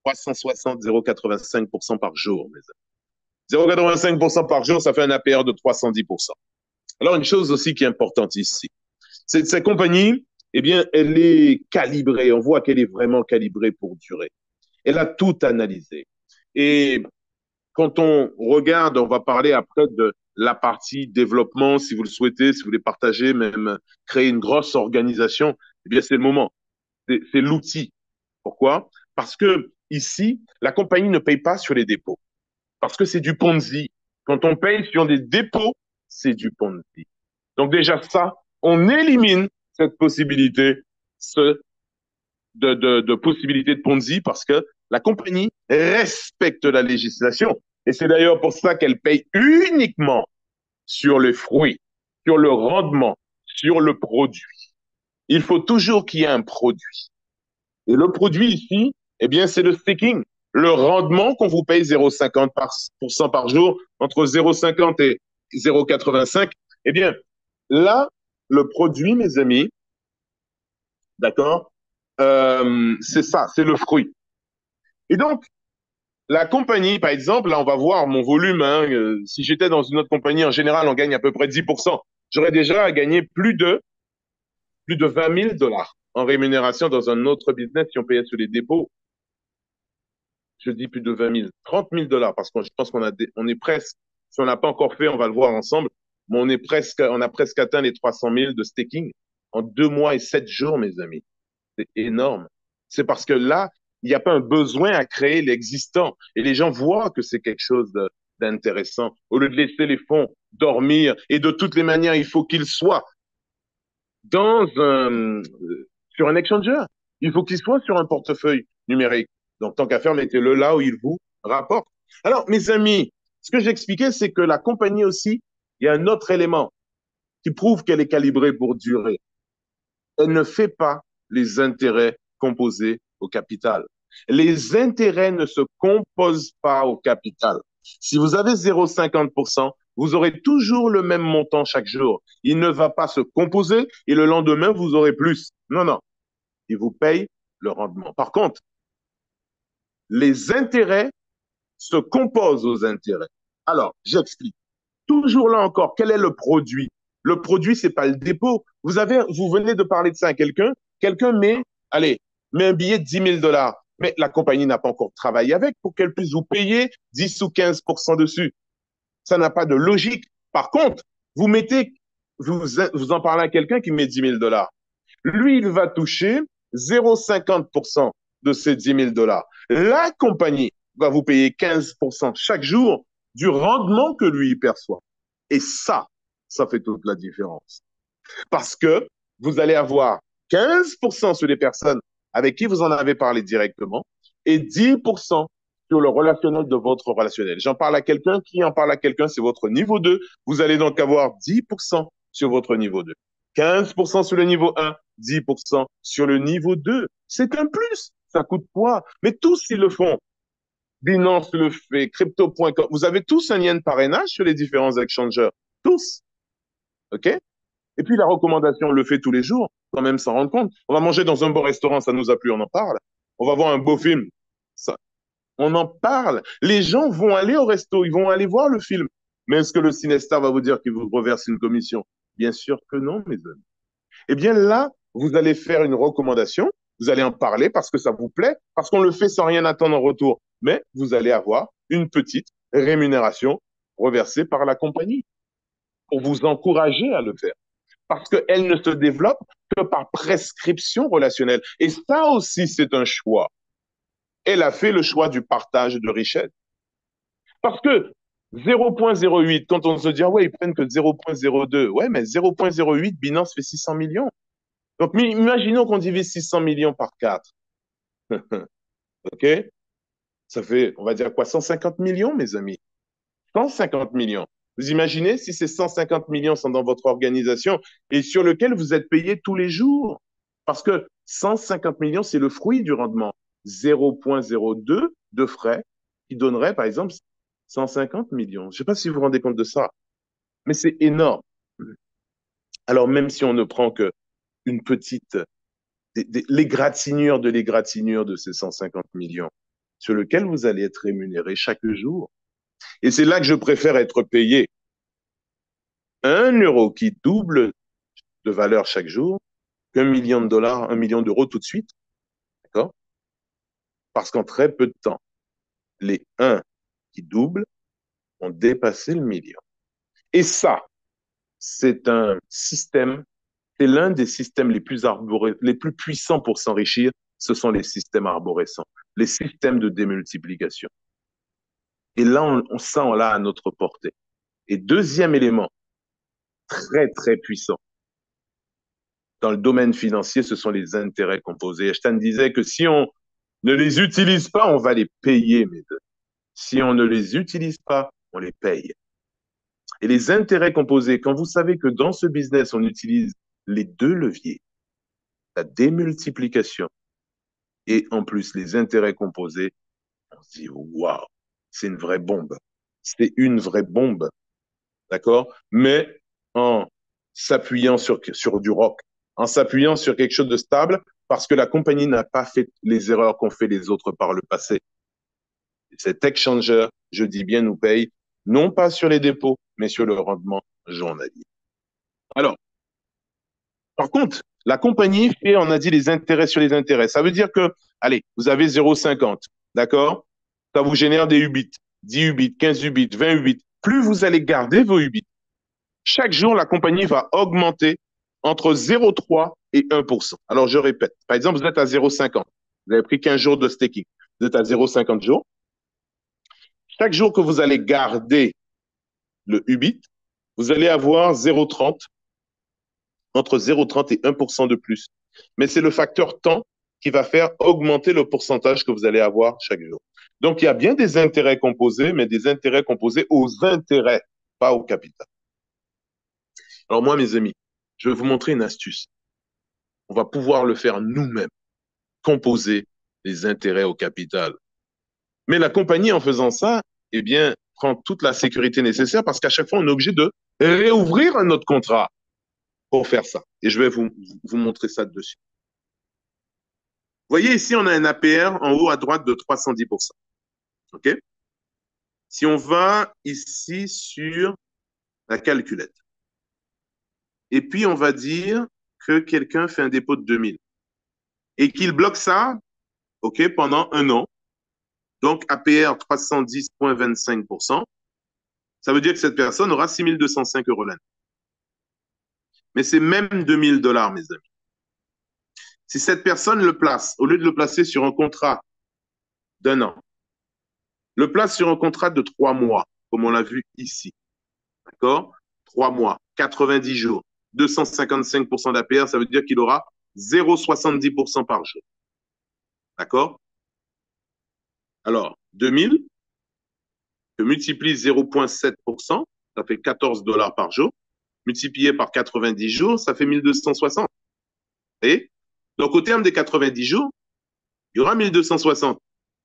S1: 360, 0,85% par jour, mes amis. 0,85% par jour, ça fait un APR de 310%. Alors, une chose aussi qui est importante ici, c'est que cette compagnie, eh bien, elle est calibrée. On voit qu'elle est vraiment calibrée pour durer. Elle a tout analysé. Et quand on regarde, on va parler après de la partie développement, si vous le souhaitez, si vous voulez partager, même créer une grosse organisation, eh bien, c'est le moment. C'est l'outil. Pourquoi? Parce que ici, la compagnie ne paye pas sur les dépôts. Parce que c'est du Ponzi. Quand on paye sur des dépôts, c'est du Ponzi. Donc déjà ça, on élimine cette possibilité ce, de possibilité de Ponzi parce que la compagnie respecte la législation. Et c'est d'ailleurs pour ça qu'elle paye uniquement sur les fruits, sur le rendement, sur le produit. Il faut toujours qu'il y ait un produit. Et le produit ici, eh bien, c'est le staking. Le rendement qu'on vous paye 0,50% par jour, entre 0,50 et 0,85, eh bien, là, le produit, mes amis, d'accord, c'est ça, c'est le fruit. Et donc, la compagnie, par exemple, là, on va voir mon volume. Hein, si j'étais dans une autre compagnie, en général, on gagne à peu près 10%. J'aurais déjà gagné plus de 20 000 dollars en rémunération dans un autre business si on payait sur les dépôts. Je dis plus de 20 000, 30 000 dollars, parce que je pense on est presque, si on n'a pas encore fait, on va le voir ensemble, mais on a presque atteint les 300 000 de staking en 2 mois et 7 jours, mes amis. C'est énorme. C'est parce que là, il n'y a pas un besoin à créer l'existant. Et les gens voient que c'est quelque chose d'intéressant. Au lieu de laisser les fonds dormir, et de toutes les manières, il faut qu'ils soient sur un exchanger. Il faut qu'il soit sur un portefeuille numérique. Donc, tant qu'à faire, mettez-le là où il vous rapporte. Alors, mes amis, ce que j'expliquais, c'est que la compagnie aussi, il y a un autre élément qui prouve qu'elle est calibrée pour durer. Elle ne fait pas les intérêts composés au capital. Les intérêts ne se composent pas au capital. Si vous avez 0,50%, vous aurez toujours le même montant chaque jour. Il ne va pas se composer et le lendemain, vous aurez plus. Non, non. Il vous paye le rendement. Par contre, les intérêts se composent aux intérêts. Alors, j'explique. Toujours là encore, quel est le produit? Le produit, c'est pas le dépôt. Vous venez de parler de ça à quelqu'un. Quelqu'un met un billet de 10 000 dollars. Mais la compagnie n'a pas encore travaillé avec pour qu'elle puisse vous payer 10 ou 15% dessus. Ça n'a pas de logique. Par contre, vous en parlez à quelqu'un qui met 10 000 dollars. Lui, il va toucher 0,50% de ces 10 000 dollars. La compagnie va vous payer 15% chaque jour du rendement que lui perçoit. Et ça fait toute la différence. Parce que vous allez avoir 15% sur les personnes avec qui vous en avez parlé directement et 10% sur le relationnel de votre relationnel. J'en parle à quelqu'un, qui en parle à quelqu'un, c'est votre niveau 2. Vous allez donc avoir 10% sur votre niveau 2. 15% sur le niveau 1, 10% sur le niveau 2. C'est un plus. Ça coûte quoi? Mais tous, ils le font. Binance le fait, crypto.com. Vous avez tous un lien de parrainage sur les différents exchangers. Tous. OK? Et puis la recommandation, on le fait tous les jours, quand même s'en rendre compte. On va manger dans un bon restaurant, ça nous a plu, on en parle. On va voir un beau film, ça, on en parle. Les gens vont aller au resto, ils vont aller voir le film. Mais est-ce que le Cinestar va vous dire qu'il vous reverse une commission? Bien sûr que non, mes amis. Eh bien là, vous allez faire une recommandation, vous allez en parler parce que ça vous plaît, parce qu'on le fait sans rien attendre en retour. Mais vous allez avoir une petite rémunération reversée par la compagnie pour vous encourager à le faire. Parce qu'elle ne se développe que par prescription relationnelle. Et ça aussi, c'est un choix. Elle a fait le choix du partage de richesse. Parce que 0,08, quand on se dit, ah ouais, ils prennent que 0,02. Ouais, mais 0,08, Binance fait 600 millions. Donc, imaginons qu'on divise 600 millions par 4. OK? Ça fait, on va dire quoi, 150 millions, mes amis? 150 millions. Vous imaginez si ces 150 millions sont dans votre organisation et sur lequel vous êtes payé tous les jours? Parce que 150 millions, c'est le fruit du rendement. 0,02 de frais qui donnerait, par exemple, 150 millions. Je ne sais pas si vous vous rendez compte de ça, mais c'est énorme. Alors, même si on ne prend que une petite, l'égratignure de l'égratignure de ces 150 millions, sur lequel vous allez être rémunéré chaque jour. Et c'est là que je préfère être payé 1 euro qui double de valeur chaque jour qu'un million de dollars, 1 million d'euros tout de suite. D'accord? Parce qu'en très peu de temps, les 1 qui doublent ont dépassé le million. Et ça, c'est un système, c'est l'un des systèmes les plus puissants pour s'enrichir, ce sont les systèmes arborescents, les systèmes de démultiplication. Et là, on sent là à notre portée. Et deuxième élément, très, très puissant, dans le domaine financier, ce sont les intérêts composés. Einstein disait que si on ne les utilise pas, on va les payer, mes deux. Si on ne les utilise pas, on les paye. Et les intérêts composés, quand vous savez que dans ce business, on utilise les deux leviers, la démultiplication et en plus les intérêts composés, on se dit, waouh, c'est une vraie bombe. C'est une vraie bombe. D'accord? Mais en s'appuyant sur du rock, en s'appuyant sur quelque chose de stable, parce que la compagnie n'a pas fait les erreurs qu'ont fait les autres par le passé. Cet exchanger, je dis bien, nous paye, non pas sur les dépôts, mais sur le rendement journalier. Alors, par contre, la compagnie fait, on a dit, les intérêts sur les intérêts. Ça veut dire que, allez, vous avez 0,50, d'accord? Ça vous génère des ubits, 10 ubits, 15 ubits, 20 ubits. Plus vous allez garder vos ubits, chaque jour, la compagnie va augmenter entre 0,3 et 1%. Alors, je répète, par exemple, vous êtes à 0,50. Vous avez pris 15 jours de staking. Vous êtes à 0,50 jours. Chaque jour que vous allez garder le UBIT, vous allez avoir 0,30, entre 0,30 et 1% de plus. Mais c'est le facteur temps qui va faire augmenter le pourcentage que vous allez avoir chaque jour. Donc, il y a bien des intérêts composés, mais des intérêts composés aux intérêts, pas au capital. Alors moi, mes amis, je vais vous montrer une astuce. On va pouvoir le faire nous-mêmes, composer les intérêts au capital. Mais la compagnie, en faisant ça, eh bien, prend toute la sécurité nécessaire parce qu'à chaque fois, on est obligé de réouvrir un autre contrat pour faire ça. Et je vais vous montrer ça dessus. Vous voyez ici, on a un APR en haut à droite de 310%. OK? Si on va ici sur la calculette, et puis on va dire que quelqu'un fait un dépôt de 2000 et qu'il bloque ça, OK, pendant 1 an, donc APR 310,25%, ça veut dire que cette personne aura 6205 euros l'année. Mais c'est même 2000 dollars, mes amis. Si cette personne le place, au lieu de le placer sur un contrat d'1 an, le place sur un contrat de 3 mois, comme on l'a vu ici. D'accord? 3 mois, 90 jours, 255% d'APR, ça veut dire qu'il aura 0,70% par jour. D'accord? Alors, 2000, je multiplie 0,7%, ça fait 14 dollars par jour. Multiplié par 90 jours, ça fait 1260. Et donc, au terme des 90 jours, il y aura 1260.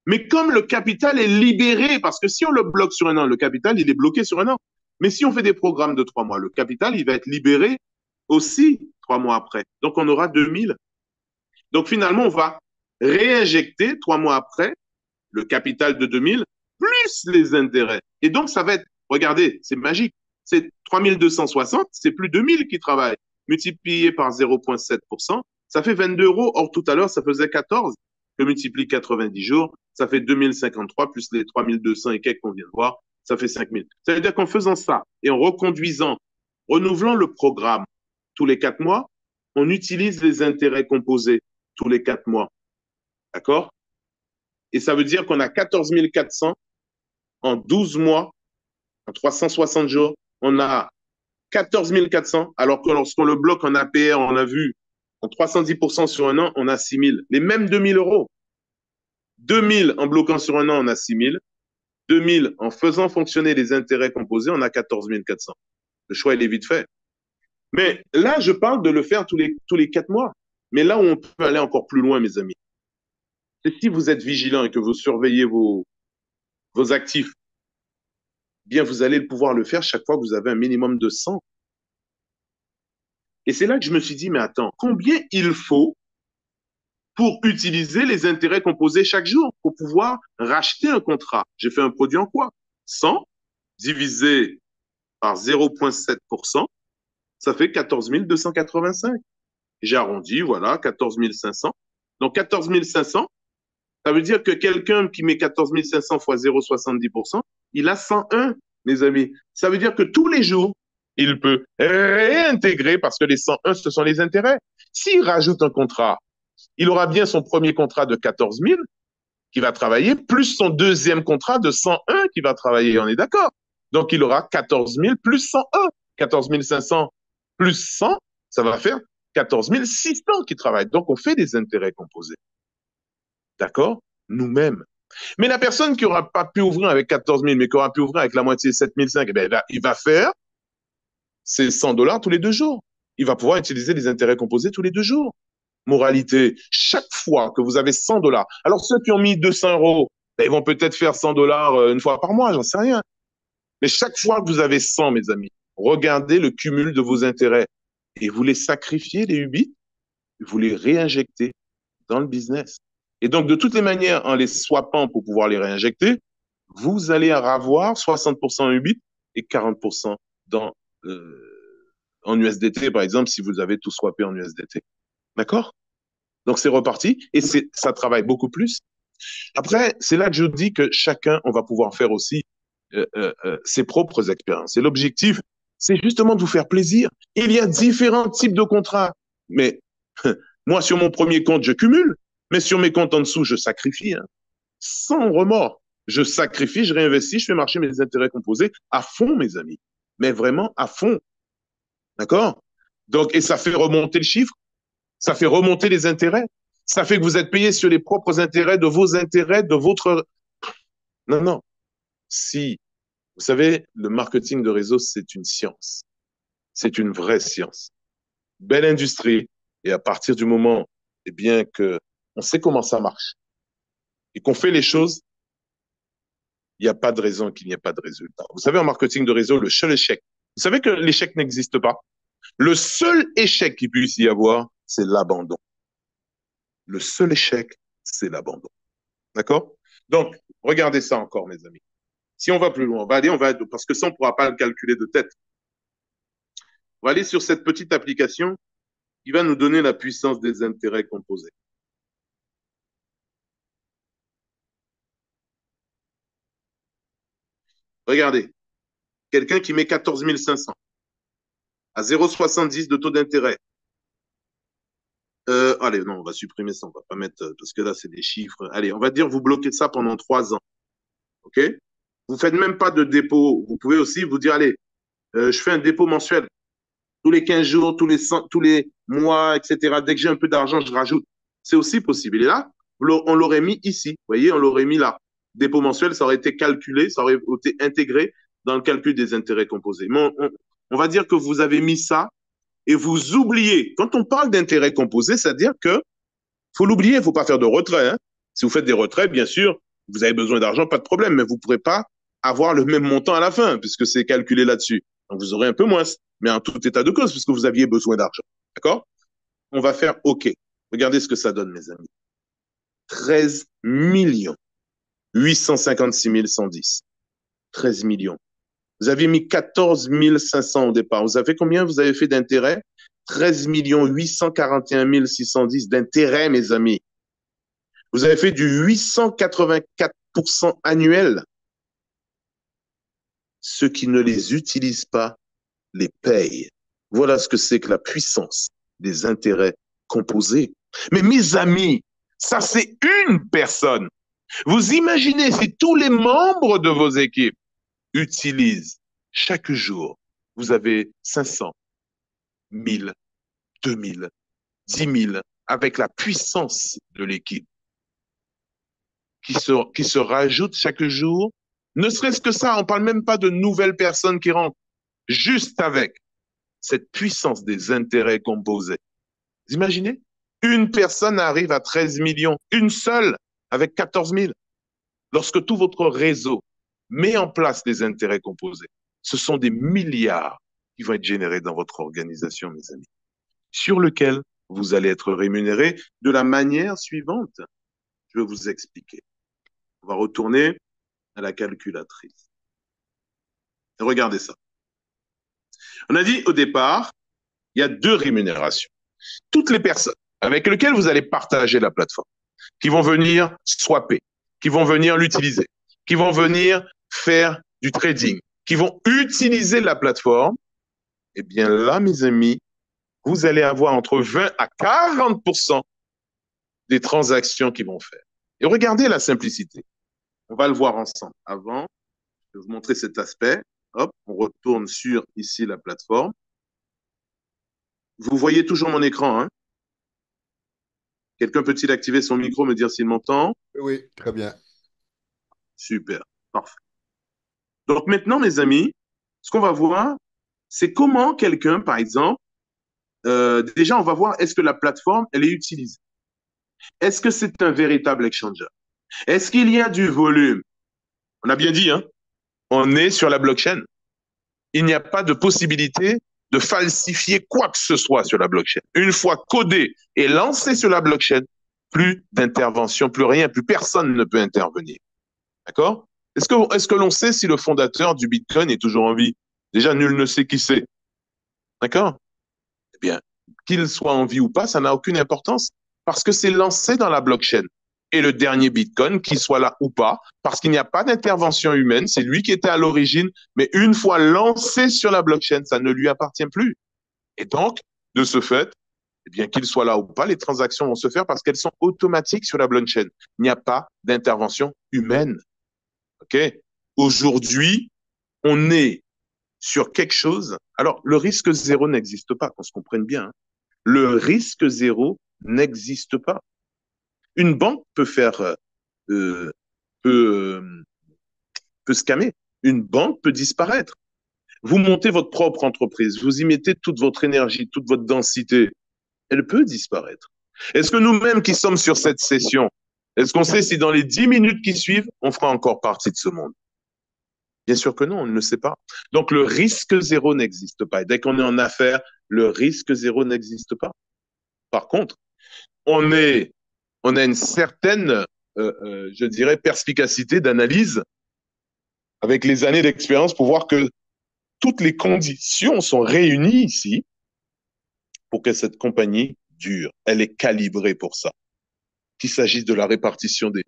S1: Mais comme le capital est libéré, parce que si on le bloque sur 1 an, le capital, il est bloqué sur 1 an. Mais si on fait des programmes de 3 mois, le capital, il va être libéré aussi 3 mois après. Donc, on aura 2000. Donc, finalement, on va réinjecter 3 mois après le capital de 2000 plus les intérêts. Et donc, ça va être, regardez, c'est magique. C'est 3260, c'est plus 2000 qui travaillent. Multiplié par 0,7%, ça fait 22 euros. Or, tout à l'heure, ça faisait 14. Je multiplie 90 jours, ça fait 2053 plus les 3200 et quelques qu'on vient de voir, ça fait 5000. Ça veut dire qu'en faisant ça et en reconduisant, renouvelant le programme tous les 4 mois, on utilise les intérêts composés tous les 4 mois. D'accord? Et ça veut dire qu'on a 14 400 en 12 mois En 360 jours, on a 14 400, alors que lorsqu'on le bloque en APR, on a vu en 310% sur un an, on a 6 000. Les mêmes 2 000 euros. 2 000 en bloquant sur un an, on a 6 000. 2 000 en faisant fonctionner les intérêts composés, on a 14 400. Le choix, il est vite fait. Mais là, je parle de le faire tous les 4 mois. Mais là où on peut aller encore plus loin, mes amis, c'est si vous êtes vigilant et que vous surveillez vos actifs, bien, vous allez pouvoir le faire chaque fois que vous avez un minimum de 100. Et c'est là que je me suis dit, mais attends, combien il faut pour utiliser les intérêts composés chaque jour pour pouvoir racheter un contrat? J'ai fait un produit en quoi? 100 divisé par 0,7%, ça fait 14 285. J'ai arrondi, voilà, 14 500. Donc 14 500, ça veut dire que quelqu'un qui met 14 500 fois 0,70%, il a 101, mes amis. Ça veut dire que tous les jours, il peut réintégrer, parce que les 101, ce sont les intérêts. S'il rajoute un contrat, il aura bien son premier contrat de 14 000 qui va travailler, plus son deuxième contrat de 101 qui va travailler. On est d'accord? Donc, il aura 14 000 plus 101. 14 500 plus 100, ça va faire 14 600 qui travaillent. Donc, on fait des intérêts composés. D'accord? Nous-mêmes. Mais la personne qui n'aura pas pu ouvrir avec 14 000, mais qui aura pu ouvrir avec la moitié 7 500, eh bien, il va faire ses 100 $ tous les 2 jours. Il va pouvoir utiliser les intérêts composés tous les 2 jours. Moralité, chaque fois que vous avez 100 $, alors ceux qui ont mis 200 €, ben, ils vont peut-être faire 100 $ une fois par mois, j'en sais rien. Mais chaque fois que vous avez 100, mes amis, regardez le cumul de vos intérêts et vous les sacrifiez, les UBIT, vous les réinjectez dans le business. Et donc, de toutes les manières, en les swappant pour pouvoir les réinjecter, vous allez avoir 60% en UBIT et 40% dans, en USDT, par exemple, si vous avez tout swappé en USDT. D'accord? Donc, c'est reparti et ça travaille beaucoup plus. Après, c'est là que je dis que chacun, on va pouvoir faire aussi ses propres expériences. Et l'objectif, c'est justement de vous faire plaisir. Il y a différents types de contrats. Mais moi, sur mon premier compte, je cumule. Mais sur mes comptes en dessous, je sacrifie. Hein. Sans remords. Je sacrifie, je réinvestis, je fais marcher mes intérêts composés à fond, mes amis. Mais vraiment à fond. D'accord? Donc, et ça fait remonter le chiffre. Ça fait remonter les intérêts. Ça fait que vous êtes payé sur les propres intérêts de vos intérêts, de votre... Non, non. Si, vous savez, le marketing de réseau, c'est une science. C'est une vraie science. Belle industrie. Et à partir du moment, eh bien, que on sait comment ça marche et qu'on fait les choses, il n'y a pas de raison qu'il n'y ait pas de résultat. Vous savez, en marketing de réseau, le seul échec, vous savez que l'échec n'existe pas. Le seul échec qu'il puisse y avoir, c'est l'abandon. Le seul échec, c'est l'abandon. D'accord? Donc, regardez ça encore, mes amis. Si on va plus loin, parce que ça, on ne pourra pas le calculer de tête. On va aller sur cette petite application qui va nous donner la puissance des intérêts composés. Regardez, quelqu'un qui met 14 500 à 0,70 de taux d'intérêt. Allez, non, on va supprimer ça, on va pas mettre, parce que là, c'est des chiffres. Allez, on va dire, vous bloquez ça pendant 3 ans. OK? Vous faites même pas de dépôt. Vous pouvez aussi vous dire, allez, je fais un dépôt mensuel. Tous les 15 jours, tous les mois, etc. Dès que j'ai un peu d'argent, je rajoute. C'est aussi possible. Et là, on l'aurait mis ici. Vous voyez, on l'aurait mis là. Dépôt mensuel, ça aurait été calculé, ça aurait été intégré dans le calcul des intérêts composés. Mais on va dire que vous avez mis ça et vous oubliez. Quand on parle d'intérêts composés, c'est-à-dire que faut l'oublier, il ne faut pas faire de retrait. Hein. Si vous faites des retraits, bien sûr, vous avez besoin d'argent, pas de problème, mais vous ne pourrez pas avoir le même montant à la fin, puisque c'est calculé là-dessus. Donc, vous aurez un peu moins, mais en tout état de cause, puisque vous aviez besoin d'argent. D'accord? On va faire OK. Regardez ce que ça donne, mes amis. 13 856 110. 13 millions. Vous aviez mis 14 500 au départ. Vous avez combien vous avez fait d'intérêt? 13 841 610 d'intérêt, mes amis. Vous avez fait du 884% annuel. Ceux qui ne les utilisent pas les payent. Voilà ce que c'est que la puissance des intérêts composés. Mais mes amis, ça c'est une personne. Vous imaginez si tous les membres de vos équipes utilise chaque jour, vous avez 500, 1000, 2000, 10 000, avec la puissance de l'équipe qui se rajoute chaque jour, ne serait-ce que ça, on parle même pas de nouvelles personnes qui rentrent, juste avec cette puissance des intérêts composés. Vous imaginez? Une personne arrive à 13 millions, une seule avec 14 000. Lorsque tout votre réseau met en place des intérêts composés, ce sont des milliards qui vont être générés dans votre organisation, mes amis, sur lequel vous allez être rémunéré de la manière suivante. Je vais vous expliquer. On va retourner à la calculatrice. Et regardez ça. On a dit au départ, il y a deux rémunérations. Toutes les personnes avec lesquelles vous allez partager la plateforme, qui vont venir swapper, qui vont venir l'utiliser, qui vont venir faire du trading, qui vont utiliser la plateforme, eh bien là, mes amis, vous allez avoir entre 20 à 40% des transactions qu'ils vont faire. Et regardez la simplicité. On va le voir ensemble. Avant, je vais vous montrer cet aspect. Hop, on retourne sur ici la plateforme. Vous voyez toujours mon écran, hein? Quelqu'un peut-il activer son micro, me dire s'il m'entend?
S2: Oui, très bien.
S1: Super, parfait. Donc maintenant, mes amis, ce qu'on va voir, c'est comment quelqu'un, par exemple, déjà, on va voir est-ce que la plateforme, elle est utilisée. Est-ce que c'est un véritable exchanger? Est-ce qu'il y a du volume? On a bien dit, hein? On est sur la blockchain. Il n'y a pas de possibilité de falsifier quoi que ce soit sur la blockchain. Une fois codé et lancé sur la blockchain, plus d'intervention, plus rien, plus personne ne peut intervenir. D'accord? Est-ce que l'on sait si le fondateur du Bitcoin est toujours en vie? Déjà, nul ne sait qui c'est. D'accord? Eh bien, qu'il soit en vie ou pas, ça n'a aucune importance parce que c'est lancé dans la blockchain. Et le dernier Bitcoin, qu'il soit là ou pas, parce qu'il n'y a pas d'intervention humaine, c'est lui qui était à l'origine, mais une fois lancé sur la blockchain, ça ne lui appartient plus. Et donc, de ce fait, eh bien, qu'il soit là ou pas, les transactions vont se faire parce qu'elles sont automatiques sur la blockchain. Il n'y a pas d'intervention humaine. OK? Aujourd'hui, on est sur quelque chose. Alors, le risque zéro n'existe pas, qu'on se comprenne bien, hein. Le risque zéro n'existe pas. Une banque peut faire, euh, peut, euh, peut scammer. Une banque peut disparaître. Vous montez votre propre entreprise, vous y mettez toute votre énergie, toute votre densité, elle peut disparaître. Est-ce que nous-mêmes qui sommes sur cette session, est-ce qu'on sait si dans les 10 minutes qui suivent, on fera encore partie de ce monde? Bien sûr que non, on ne le sait pas. Donc le risque zéro n'existe pas. Et dès qu'on est en affaires, le risque zéro n'existe pas. Par contre, on, est, on a une certaine, je dirais, perspicacité d'analyse avec les années d'expérience pour voir que toutes les conditions sont réunies ici pour que cette compagnie dure. Elle est calibrée pour ça. Qu'il s'agisse de la répartition des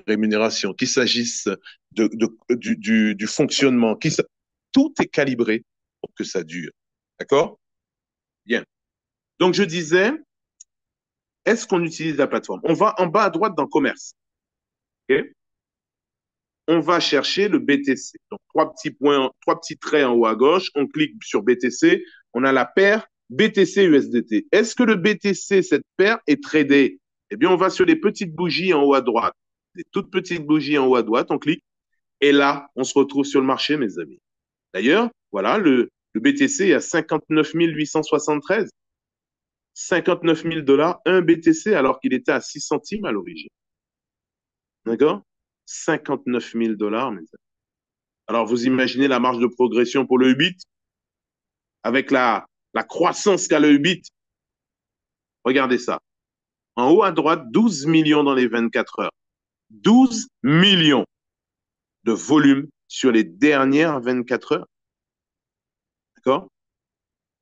S1: rémunérations, qu'il s'agisse du fonctionnement, tout est calibré pour que ça dure. D'accord? Bien. Donc, je disais, est-ce qu'on utilise la plateforme? On va en bas à droite dans commerce. Okay? On va chercher le BTC. Donc, trois petits points, trois petits traits en haut à gauche. On clique sur BTC. On a la paire BTC-USDT. Est-ce que le BTC, cette paire, est tradée? Eh bien, on va sur les petites bougies en haut à droite. Les toutes petites bougies en haut à droite, on clique. Et là, on se retrouve sur le marché, mes amis. D'ailleurs, voilà, le BTC est à 59 873. 59 000 $, un BTC, alors qu'il était à 6 centimes à l'origine. D'accord? 59 000 $, mes amis. Alors, vous imaginez la marge de progression pour le Ubit avec la croissance qu'a le Ubit. Regardez ça. En haut à droite, 12 millions dans les 24 heures. 12 millions de volume sur les dernières 24 heures. D'accord?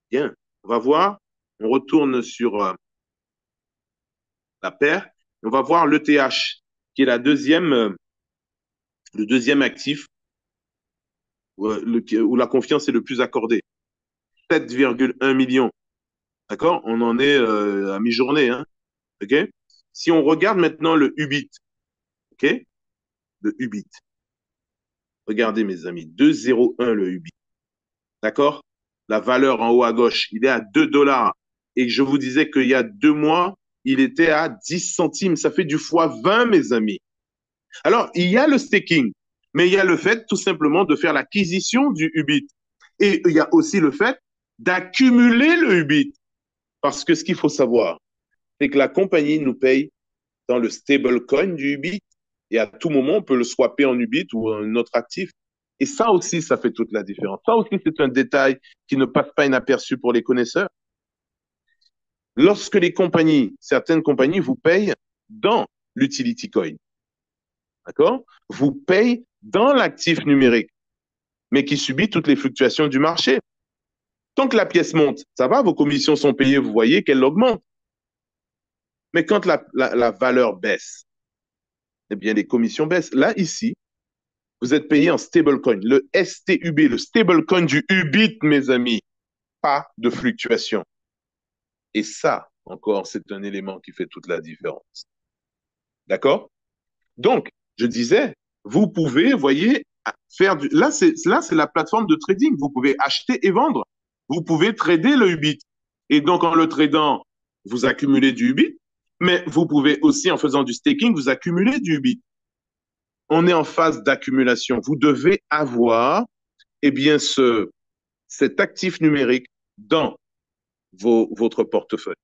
S1: Bien. On va voir. On retourne sur la paire. On va voir l'ETH, qui est le deuxième actif où la confiance est le plus accordée. 7,1 millions. D'accord? On en est à mi-journée. Hein? OK? Si on regarde maintenant le Ubit, OK? Le Ubit. Regardez, mes amis, 2,01 le Ubi. D'accord? La valeur en haut à gauche, il est à 2 dollars. Et je vous disais qu'il y a 2 mois, il était à 10 centimes. Ça fait du fois 20, mes amis. Alors, il y a le staking, mais il y a le fait tout simplement de faire l'acquisition du Ubit. Et il y a aussi le fait d'accumuler le Ubit. Parce que ce qu'il faut savoir, c'est que la compagnie nous paye dans le stablecoin du Ubit. Et à tout moment, on peut le swapper en Ubit ou un autre actif. Et ça aussi, ça fait toute la différence. Ça aussi, c'est un détail qui ne passe pas inaperçu pour les connaisseurs. Lorsque les compagnies, certaines compagnies vous payent dans l'utility coin, d'accord? Vous payent dans l'actif numérique, mais qui subit toutes les fluctuations du marché. Tant que la pièce monte, ça va, vos commissions sont payées, vous voyez qu'elle augmente. Mais quand la valeur baisse, eh bien, les commissions baissent. Là, ici, vous êtes payé en stablecoin, le STUB, le stablecoin du UBIT, mes amis. Pas de fluctuation. Et ça, encore, c'est un élément qui fait toute la différence. D'accord? Donc, je disais, vous pouvez, voyez, faire du. Là, c'est la plateforme de trading. Vous pouvez acheter et vendre. Vous pouvez trader le UBIT. Et donc, en le tradant, vous accumulez du UBIT. Mais vous pouvez aussi, en faisant du staking, vous accumuler du UBIT. On est en phase d'accumulation. Vous devez avoir, eh bien, cet actif numérique dans votre portefeuille.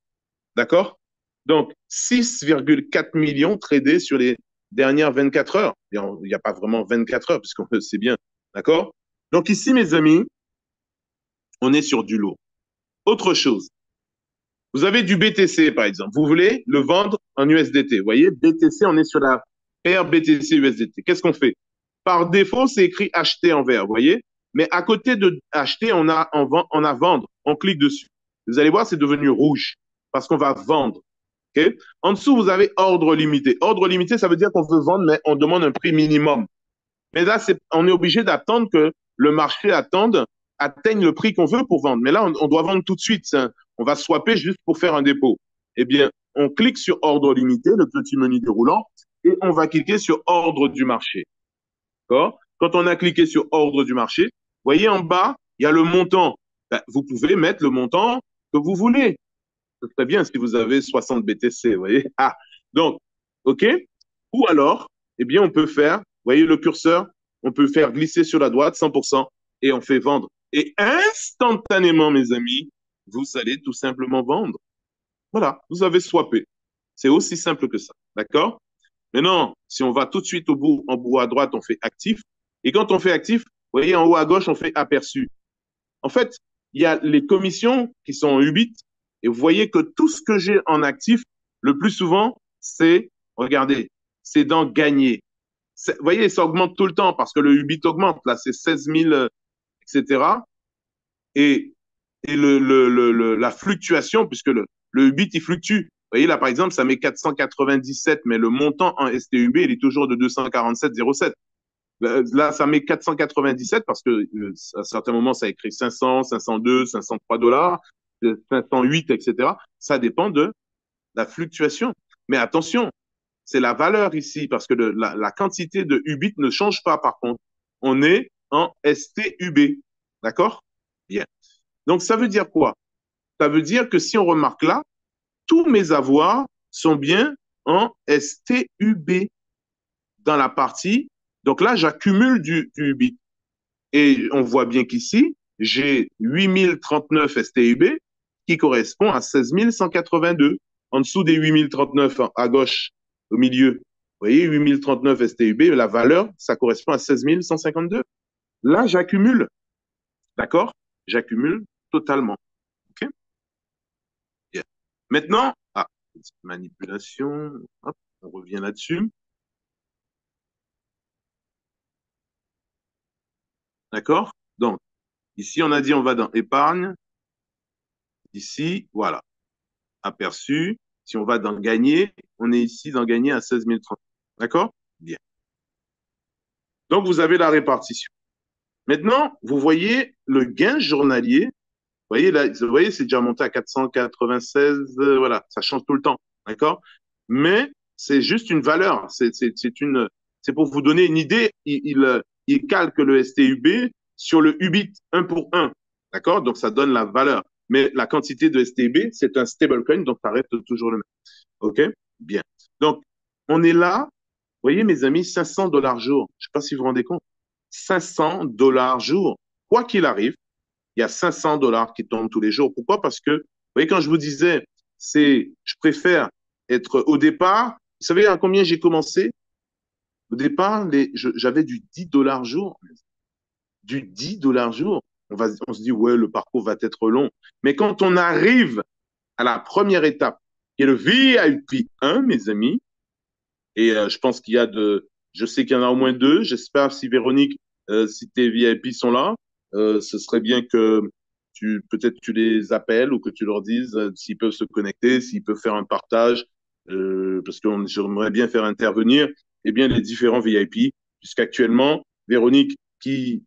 S1: D'accord? Donc, 6,4 millions tradés sur les dernières 24 heures. Il n'y a pas vraiment 24 heures, puisqu'on le sait bien. D'accord? Donc, ici, mes amis, on est sur du lourd. Autre chose. Vous avez du BTC, par exemple. Vous voulez le vendre en USDT. Vous voyez, BTC, on est sur la paire BTC USDT. Qu'est-ce qu'on fait? Par défaut, c'est écrit acheter en vert, vous voyez? Mais à côté de acheter, on a vendre. On clique dessus. Vous allez voir, c'est devenu rouge parce qu'on va vendre. Okay? En dessous, vous avez ordre limité. Ordre limité, ça veut dire qu'on veut vendre, mais on demande un prix minimum. Mais là, on est obligé d'attendre que le marché atteigne le prix qu'on veut pour vendre. Mais là, on doit vendre tout de suite. On va swapper juste pour faire un dépôt. Eh bien, on clique sur ordre limité, le petit menu déroulant, et on va cliquer sur ordre du marché. D'accord? Quand on a cliqué sur ordre du marché, vous voyez en bas, il y a le montant. Ben, vous pouvez mettre le montant que vous voulez. C'est très bien si vous avez 60 BTC, vous voyez. Ah, donc, OK. Ou alors, eh bien, on peut faire, vous voyez le curseur, on peut faire glisser sur la droite 100% et on fait vendre. Et instantanément, mes amis, vous allez tout simplement vendre. Voilà, vous avez swappé. C'est aussi simple que ça. D'accord? Maintenant, si on va tout de suite au bout, en bout à droite, on fait actif. Et quand on fait actif, vous voyez, en haut à gauche, on fait aperçu. En fait, il y a les commissions qui sont en Ubit. Et vous voyez que tout ce que j'ai en actif, le plus souvent, c'est, regardez, c'est dans gagner. Vous voyez, ça augmente tout le temps parce que le Ubit augmente. Là, c'est 16 000, etc. Et, la fluctuation, puisque le Ubit, il fluctue. Vous voyez, là, par exemple, ça met 497, mais le montant en STUB, il est toujours de 247,07. Là, ça met 497 parce que à certains moments, ça écrit 500, 502, 503 dollars, 508, etc. Ça dépend de la fluctuation. Mais attention, c'est la valeur ici parce que la quantité de Ubit ne change pas par contre. On est en STUB. D'accord? Bien. Donc, ça veut dire quoi? Ça veut dire que si on remarque là, tous mes avoirs sont bien en STUB dans la partie. Donc là, j'accumule du Ubit. Et on voit bien qu'ici, j'ai 8039 STUB qui correspond à 16 182. En dessous des 8039 à gauche, au milieu, vous voyez, 8039 STUB, la valeur, ça correspond à 16 152. Là, j'accumule. D'accord? J'accumule totalement. OK? Bien. Maintenant, manipulation. Hop, on revient là-dessus. D'accord? Donc, ici, on a dit on va dans épargne. Ici, voilà. Aperçu. Si on va dans gagner, on est ici dans gagner à 16 030. D'accord? Bien. Donc, vous avez la répartition. Maintenant, vous voyez le gain journalier. Vous voyez, là, vous voyez, c'est déjà monté à 496. Voilà, ça change tout le temps. D'accord? Mais c'est juste une valeur. C'est pour vous donner une idée. Il il calque le STUB sur le UBIT 1 pour 1. D'accord? Donc, ça donne la valeur. Mais la quantité de STUB, c'est un stablecoin, donc ça reste toujours le même. OK? Bien. Donc, on est là. Vous voyez, mes amis, 500 dollars jour. Je ne sais pas si vous vous rendez compte. 500 dollars jour. Quoi qu'il arrive, il y a 500 dollars qui tombent tous les jours. Pourquoi? Parce que, vous voyez, quand je vous disais, je préfère être au départ, vous savez à combien j'ai commencé? Au départ, j'avais du 10 dollars jour. Du 10 dollars jour. On se dit, ouais, le parcours va être long. Mais quand on arrive à la première étape, qui est le VIP 1, mes amis, et je pense je sais qu'il y en a au moins deux. J'espère si Véronique, si tes VIP sont là, ce serait bien que peut-être tu les appelles ou que tu leur dises s'ils peuvent se connecter, s'ils peuvent faire un partage, parce que j'aimerais bien faire intervenir, eh bien, les différents VIP, puisqu'actuellement, Véronique, il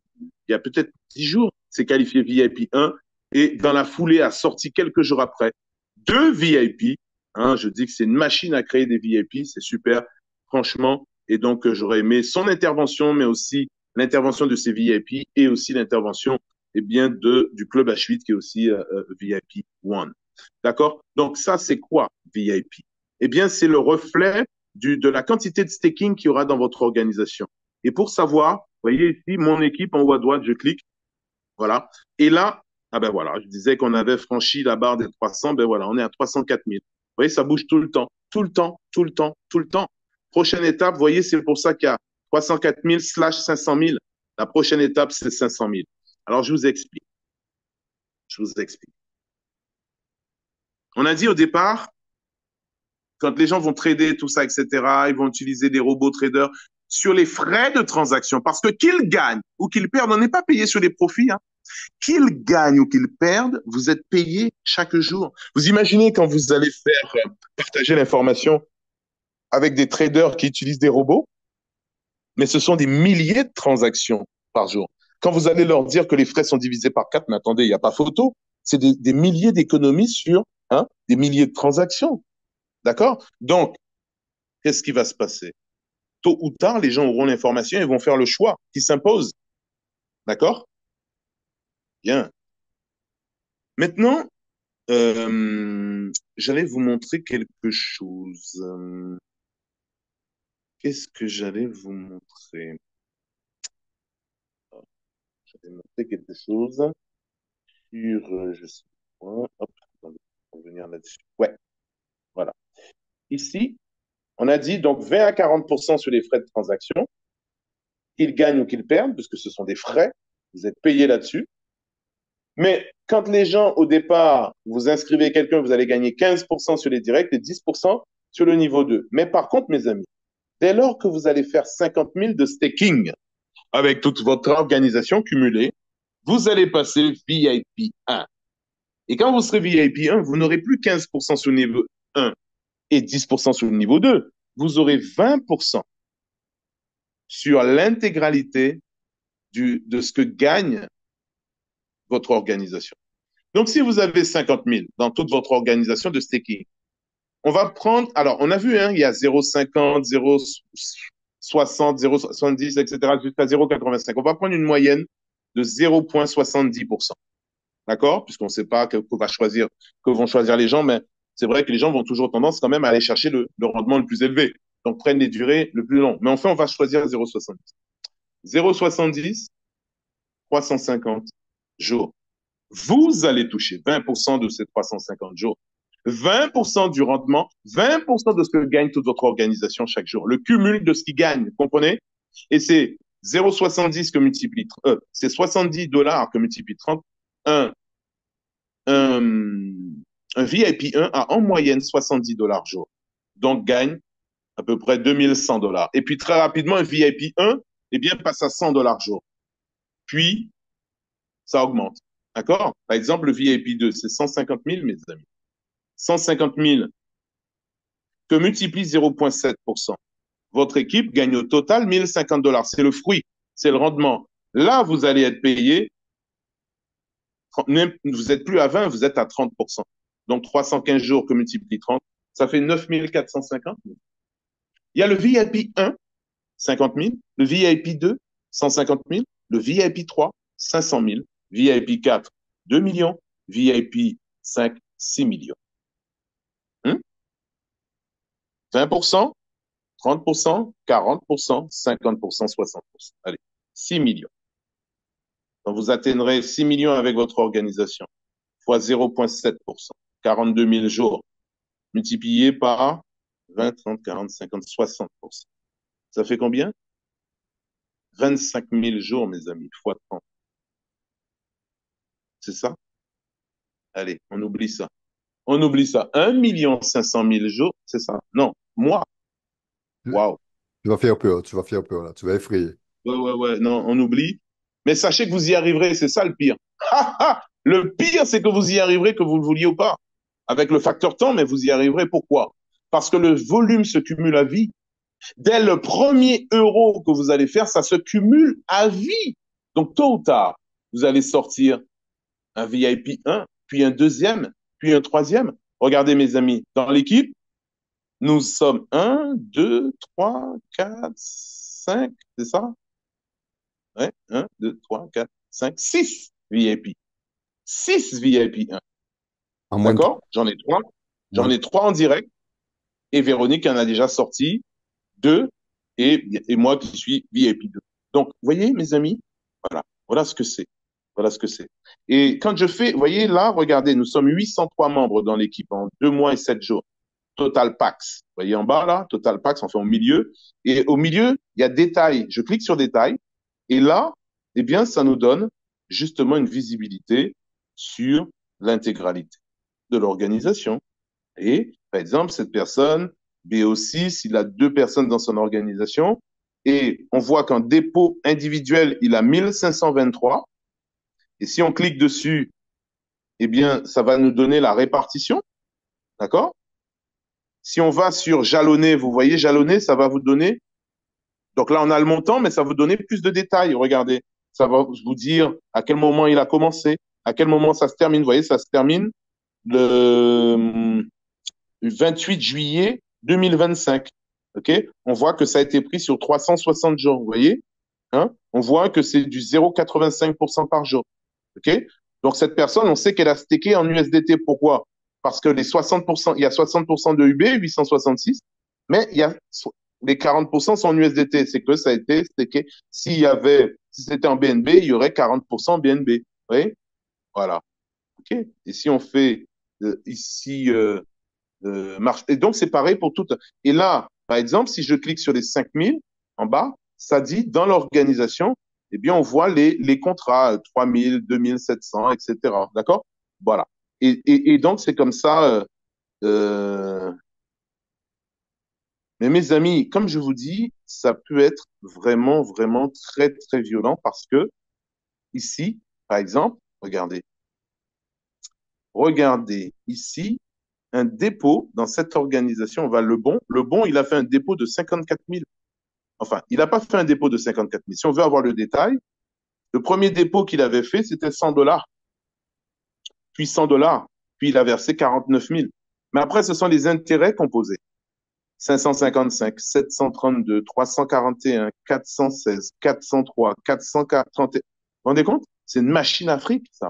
S1: y a peut-être 10 jours, s'est qualifiée VIP 1 et dans la foulée a sorti quelques jours après deux VIP. Hein, je dis que c'est une machine à créer des VIP, c'est super, franchement. Et donc, j'aurais aimé son intervention, mais aussi l'intervention de ces VIP et aussi l'intervention eh bien, du Club H8 qui est aussi VIP 1. D'accord? Donc, ça, c'est quoi VIP? Eh bien, c'est le reflet de la quantité de staking qu'il y aura dans votre organisation. Et pour savoir, vous voyez ici, mon équipe en haut à droite, je clique, voilà. Et là, ah ben voilà, je disais qu'on avait franchi la barre des 300, ben voilà, on est à 304 000. Vous voyez, ça bouge tout le temps, tout le temps, tout le temps, tout le temps. Prochaine étape, vous voyez, c'est pour ça qu'il y a 304 000 slash 500 000. La prochaine étape, c'est 500 000. Alors, je vous explique. Je vous explique. On a dit au départ, quand les gens vont trader, tout ça, etc., ils vont utiliser des robots traders sur les frais de transaction. Parce que qu'ils gagnent ou qu'ils perdent, on n'est pas payé sur les profits. Hein. Qu'ils gagnent ou qu'ils perdent, vous êtes payé chaque jour. Vous imaginez quand vous allez faire partager l'information avec des traders qui utilisent des robots, mais ce sont des milliers de transactions par jour. Quand vous allez leur dire que les frais sont divisés par 4, mais attendez, il n'y a pas photo, c'est des milliers d'économies sur des milliers de transactions. D'accord? Donc, qu'est-ce qui va se passer? Tôt ou tard, les gens auront l'information et vont faire le choix qui s'impose. D'accord? Bien. Maintenant, j'allais vous montrer quelque chose. Qu'est-ce que j'allais vous montrer? J'allais montrer quelque chose sur, je sais pas, hop, attendez, on va venir là-dessus. Ouais, voilà. Ici, on a dit donc 20 à 40% sur les frais de transaction, qu'ils gagnent ou qu'ils perdent, parce que ce sont des frais, vous êtes payé là-dessus. Mais quand les gens, au départ, vous inscrivez quelqu'un, vous allez gagner 15% sur les directs et 10% sur le niveau 2. Mais par contre, mes amis, dès lors que vous allez faire 50 000 de staking avec toute votre organisation cumulée, vous allez passer VIP 1. Et quand vous serez VIP 1, vous n'aurez plus 15% sur le niveau 1 et 10% sur le niveau 2. Vous aurez 20% sur l'intégralité de ce que gagne votre organisation. Donc, si vous avez 50 000 dans toute votre organisation de staking, on va prendre, alors on a vu, hein, il y a 0,50, 0,60, 0,70, etc., jusqu'à 0,85. On va prendre une moyenne de 0,70%. D'accord? Puisqu'on ne sait pas que vont choisir les gens, mais c'est vrai que les gens vont toujours tendance quand même à aller chercher le rendement le plus élevé. Donc, prennent les durées le plus long. Mais enfin, on va choisir 0,70. 0,70, 350 jours. Vous allez toucher 20% de ces 350 jours. 20% du rendement, 20% de ce que gagne toute votre organisation chaque jour. Le cumul de ce qui gagne, vous comprenez? Et c'est 0,70 que multiplie, c'est 70 dollars que multiplie 30. Un, un, un VIP 1 a en moyenne 70 dollars jour. Donc gagne à peu près 2100 dollars. Et puis très rapidement, un VIP 1 eh bien, passe à 100 dollars jour. Puis, ça augmente. D'accord? Par exemple, le VIP 2, c'est 150 000, mes amis. 150 000 que multiplie 0,7%. Votre équipe gagne au total 1050 dollars. C'est le fruit, c'est le rendement. Là, vous allez être payé, vous n'êtes plus à 20, vous êtes à 30%. Donc, 315 jours que multiplie 30, ça fait 9 450. Il y a le VIP 1, 50 000, le VIP 2, 150 000. Le VIP 3, 500 000. VIP 4, 2 millions. VIP 5, 6 millions. 20%, 30%, 40%, 50%, 60%. Allez, 6 millions. Donc, vous atteindrez 6 millions avec votre organisation, fois 0,7%. 42 000 jours, multiplié par 20, 30, 40, 50, 60%. Ça fait combien? 25 000 jours, mes amis, fois 30. C'est ça? Allez, on oublie ça. On oublie ça. 1 500 000 jours, c'est ça? Non, mois.
S2: Tu
S1: Waouh.
S2: tu vas faire peur, tu vas faire peur là, tu vas effrayer.
S1: Ouais, ouais, ouais. Non, on oublie. Mais sachez que vous y arriverez, c'est ça le pire. Le pire, c'est que vous y arriverez, que vous le vouliez ou pas. Avec le facteur temps, mais vous y arriverez. Pourquoi? Parce que le volume se cumule à vie. Dès le premier euro que vous allez faire, ça se cumule à vie. Donc, tôt ou tard, vous allez sortir un VIP 1, puis un deuxième, puis un troisième. Regardez, mes amis, dans l'équipe, nous sommes 1, 2, 3, 4, 5, c'est ça? Ouais, 1, 2, 3, 4, 5, 6 VIP. 6 VIP 1.
S2: En moins de temps.
S1: D'accord? J'en ai 3. J'en
S2: moins de-
S1: ai 3 en direct. Et Véronique en a déjà sorti 2. Et moi qui suis VIP 2. Donc, vous voyez, mes amis, voilà. Voilà ce que c'est. Voilà ce que c'est. Et quand je fais, vous voyez, là, regardez, nous sommes 803 membres dans l'équipe en 2 mois et 7 jours. Total Pax. Vous voyez en bas, là, Total Pax, on fait au milieu. Et au milieu, il y a détails. Je clique sur détails. Et là, eh bien, ça nous donne justement une visibilité sur l'intégralité de l'organisation. Et, par exemple, cette personne, BO6, il a 2 personnes dans son organisation. Et on voit qu'en dépôt individuel, il a 1523. Et si on clique dessus, eh bien, ça va nous donner la répartition. D'accord? Si on va sur jalonner, vous voyez, jalonner, ça va vous donner. Donc là, on a le montant, mais ça va vous donner plus de détails. Regardez, ça va vous dire à quel moment il a commencé, à quel moment ça se termine. Vous voyez, ça se termine le 28 juillet 2025. OK? On voit que ça a été pris sur 360 jours. Vous voyez? Hein? On voit que c'est du 0,85% par jour. OK? Donc, cette personne, on sait qu'elle a stacké en USDT. Pourquoi? Parce que les 60%, il y a 60% de UB, 866, mais il y a les 40% sont en USDT. C'est que ça a été stacké. Si c'était en BNB, il y aurait 40% BNB. Vous voyez? Voilà. OK? Et si on fait ici, marche. Et donc, c'est pareil pour tout. Et là, par exemple, si je clique sur les 5000 en bas, ça dit dans l'organisation, eh bien, on voit les contrats 3000, 2700, etc. D'accord? Voilà. Et donc, c'est comme ça. Mais mes amis, comme je vous dis, ça peut être vraiment, vraiment très, très violent parce que ici, par exemple, regardez ici, un dépôt dans cette organisation, on va le bon, il a fait un dépôt de 54 000. Enfin, il n'a pas fait un dépôt de 54 000. Si on veut avoir le détail, le premier dépôt qu'il avait fait, c'était 100 dollars, puis 100 dollars, puis il a versé 49 000. Mais après, ce sont les intérêts composés. 555, 732, 341, 416, 403, 431. Vous vous rendez compte? C'est une machine afrique, ça.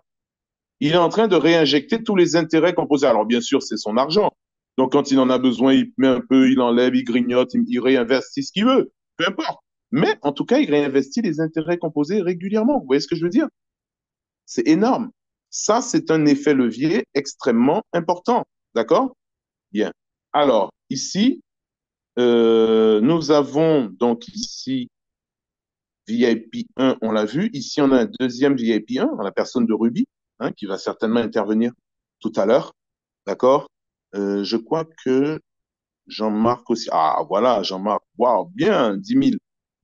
S1: Il est en train de réinjecter tous les intérêts composés. Alors, bien sûr, c'est son argent. Donc, quand il en a besoin, il met un peu, il enlève, il grignote, il réinvestit ce qu'il veut. Peu importe. Mais, en tout cas, il réinvestit les intérêts composés régulièrement. Vous voyez ce que je veux dire? C'est énorme. Ça, c'est un effet levier extrêmement important. D'accord? Bien. Alors, ici, nous avons donc ici VIP 1, on l'a vu. Ici, on a un deuxième VIP 1, la personne de Ruby, hein, qui va certainement intervenir tout à l'heure. D'accord? Je crois que Jean-Marc aussi. Ah, voilà, Jean-Marc. Waouh, bien, 10 000.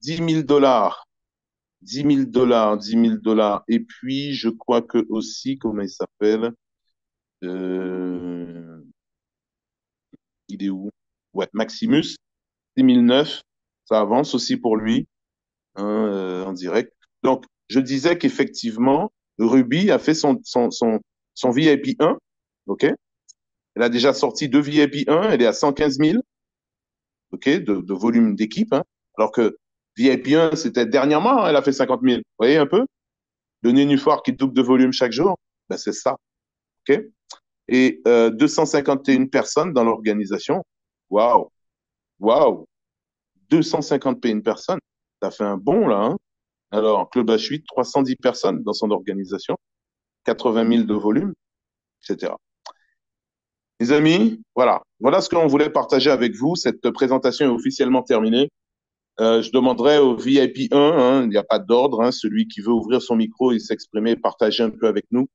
S1: 10 000 dollars. 10 000 dollars, 10 000 dollars. Et puis, je crois que aussi, comment il s'appelle? Euh, il est où? Ouais, Maximus, 6 009. Ça avance aussi pour lui, hein, en direct. Donc, je disais qu'effectivement, Ruby a fait son VIP 1. OK? Elle a déjà sorti 2 VIP 1. Elle est à 115 000. OK? De volume d'équipe, hein. Alors que VIP 1, c'était dernièrement, elle a fait 50 000. Vous voyez un peu? Le nénuphar qui double de volume chaque jour, ben c'est ça. OK? Et 251 personnes dans l'organisation. Waouh, waouh, 251 personnes. Ça fait un bond là. Hein. Alors, Club H8, 310 personnes dans son organisation, 80 000 de volume, etc. Les amis, voilà. Voilà ce qu'on voulait partager avec vous. Cette présentation est officiellement terminée. Je demanderai au VIP 1, hein, il n'y a pas d'ordre, hein, celui qui veut ouvrir son micro et s'exprimer, partager un peu avec nous,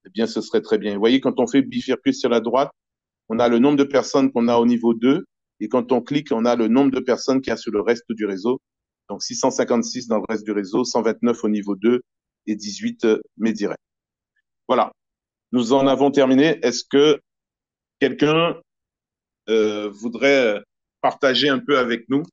S1: eh bien, ce serait très bien. Vous voyez, quand on fait bifurcus sur la droite, on a le nombre de personnes qu'on a au niveau 2, et quand on clique, on a le nombre de personnes qu'il y a sur le reste du réseau. Donc, 656 dans le reste du réseau, 129 au niveau 2 et 18 mes directs. Voilà. Nous en avons terminé. Est-ce que quelqu'un voudrait partager un peu avec nous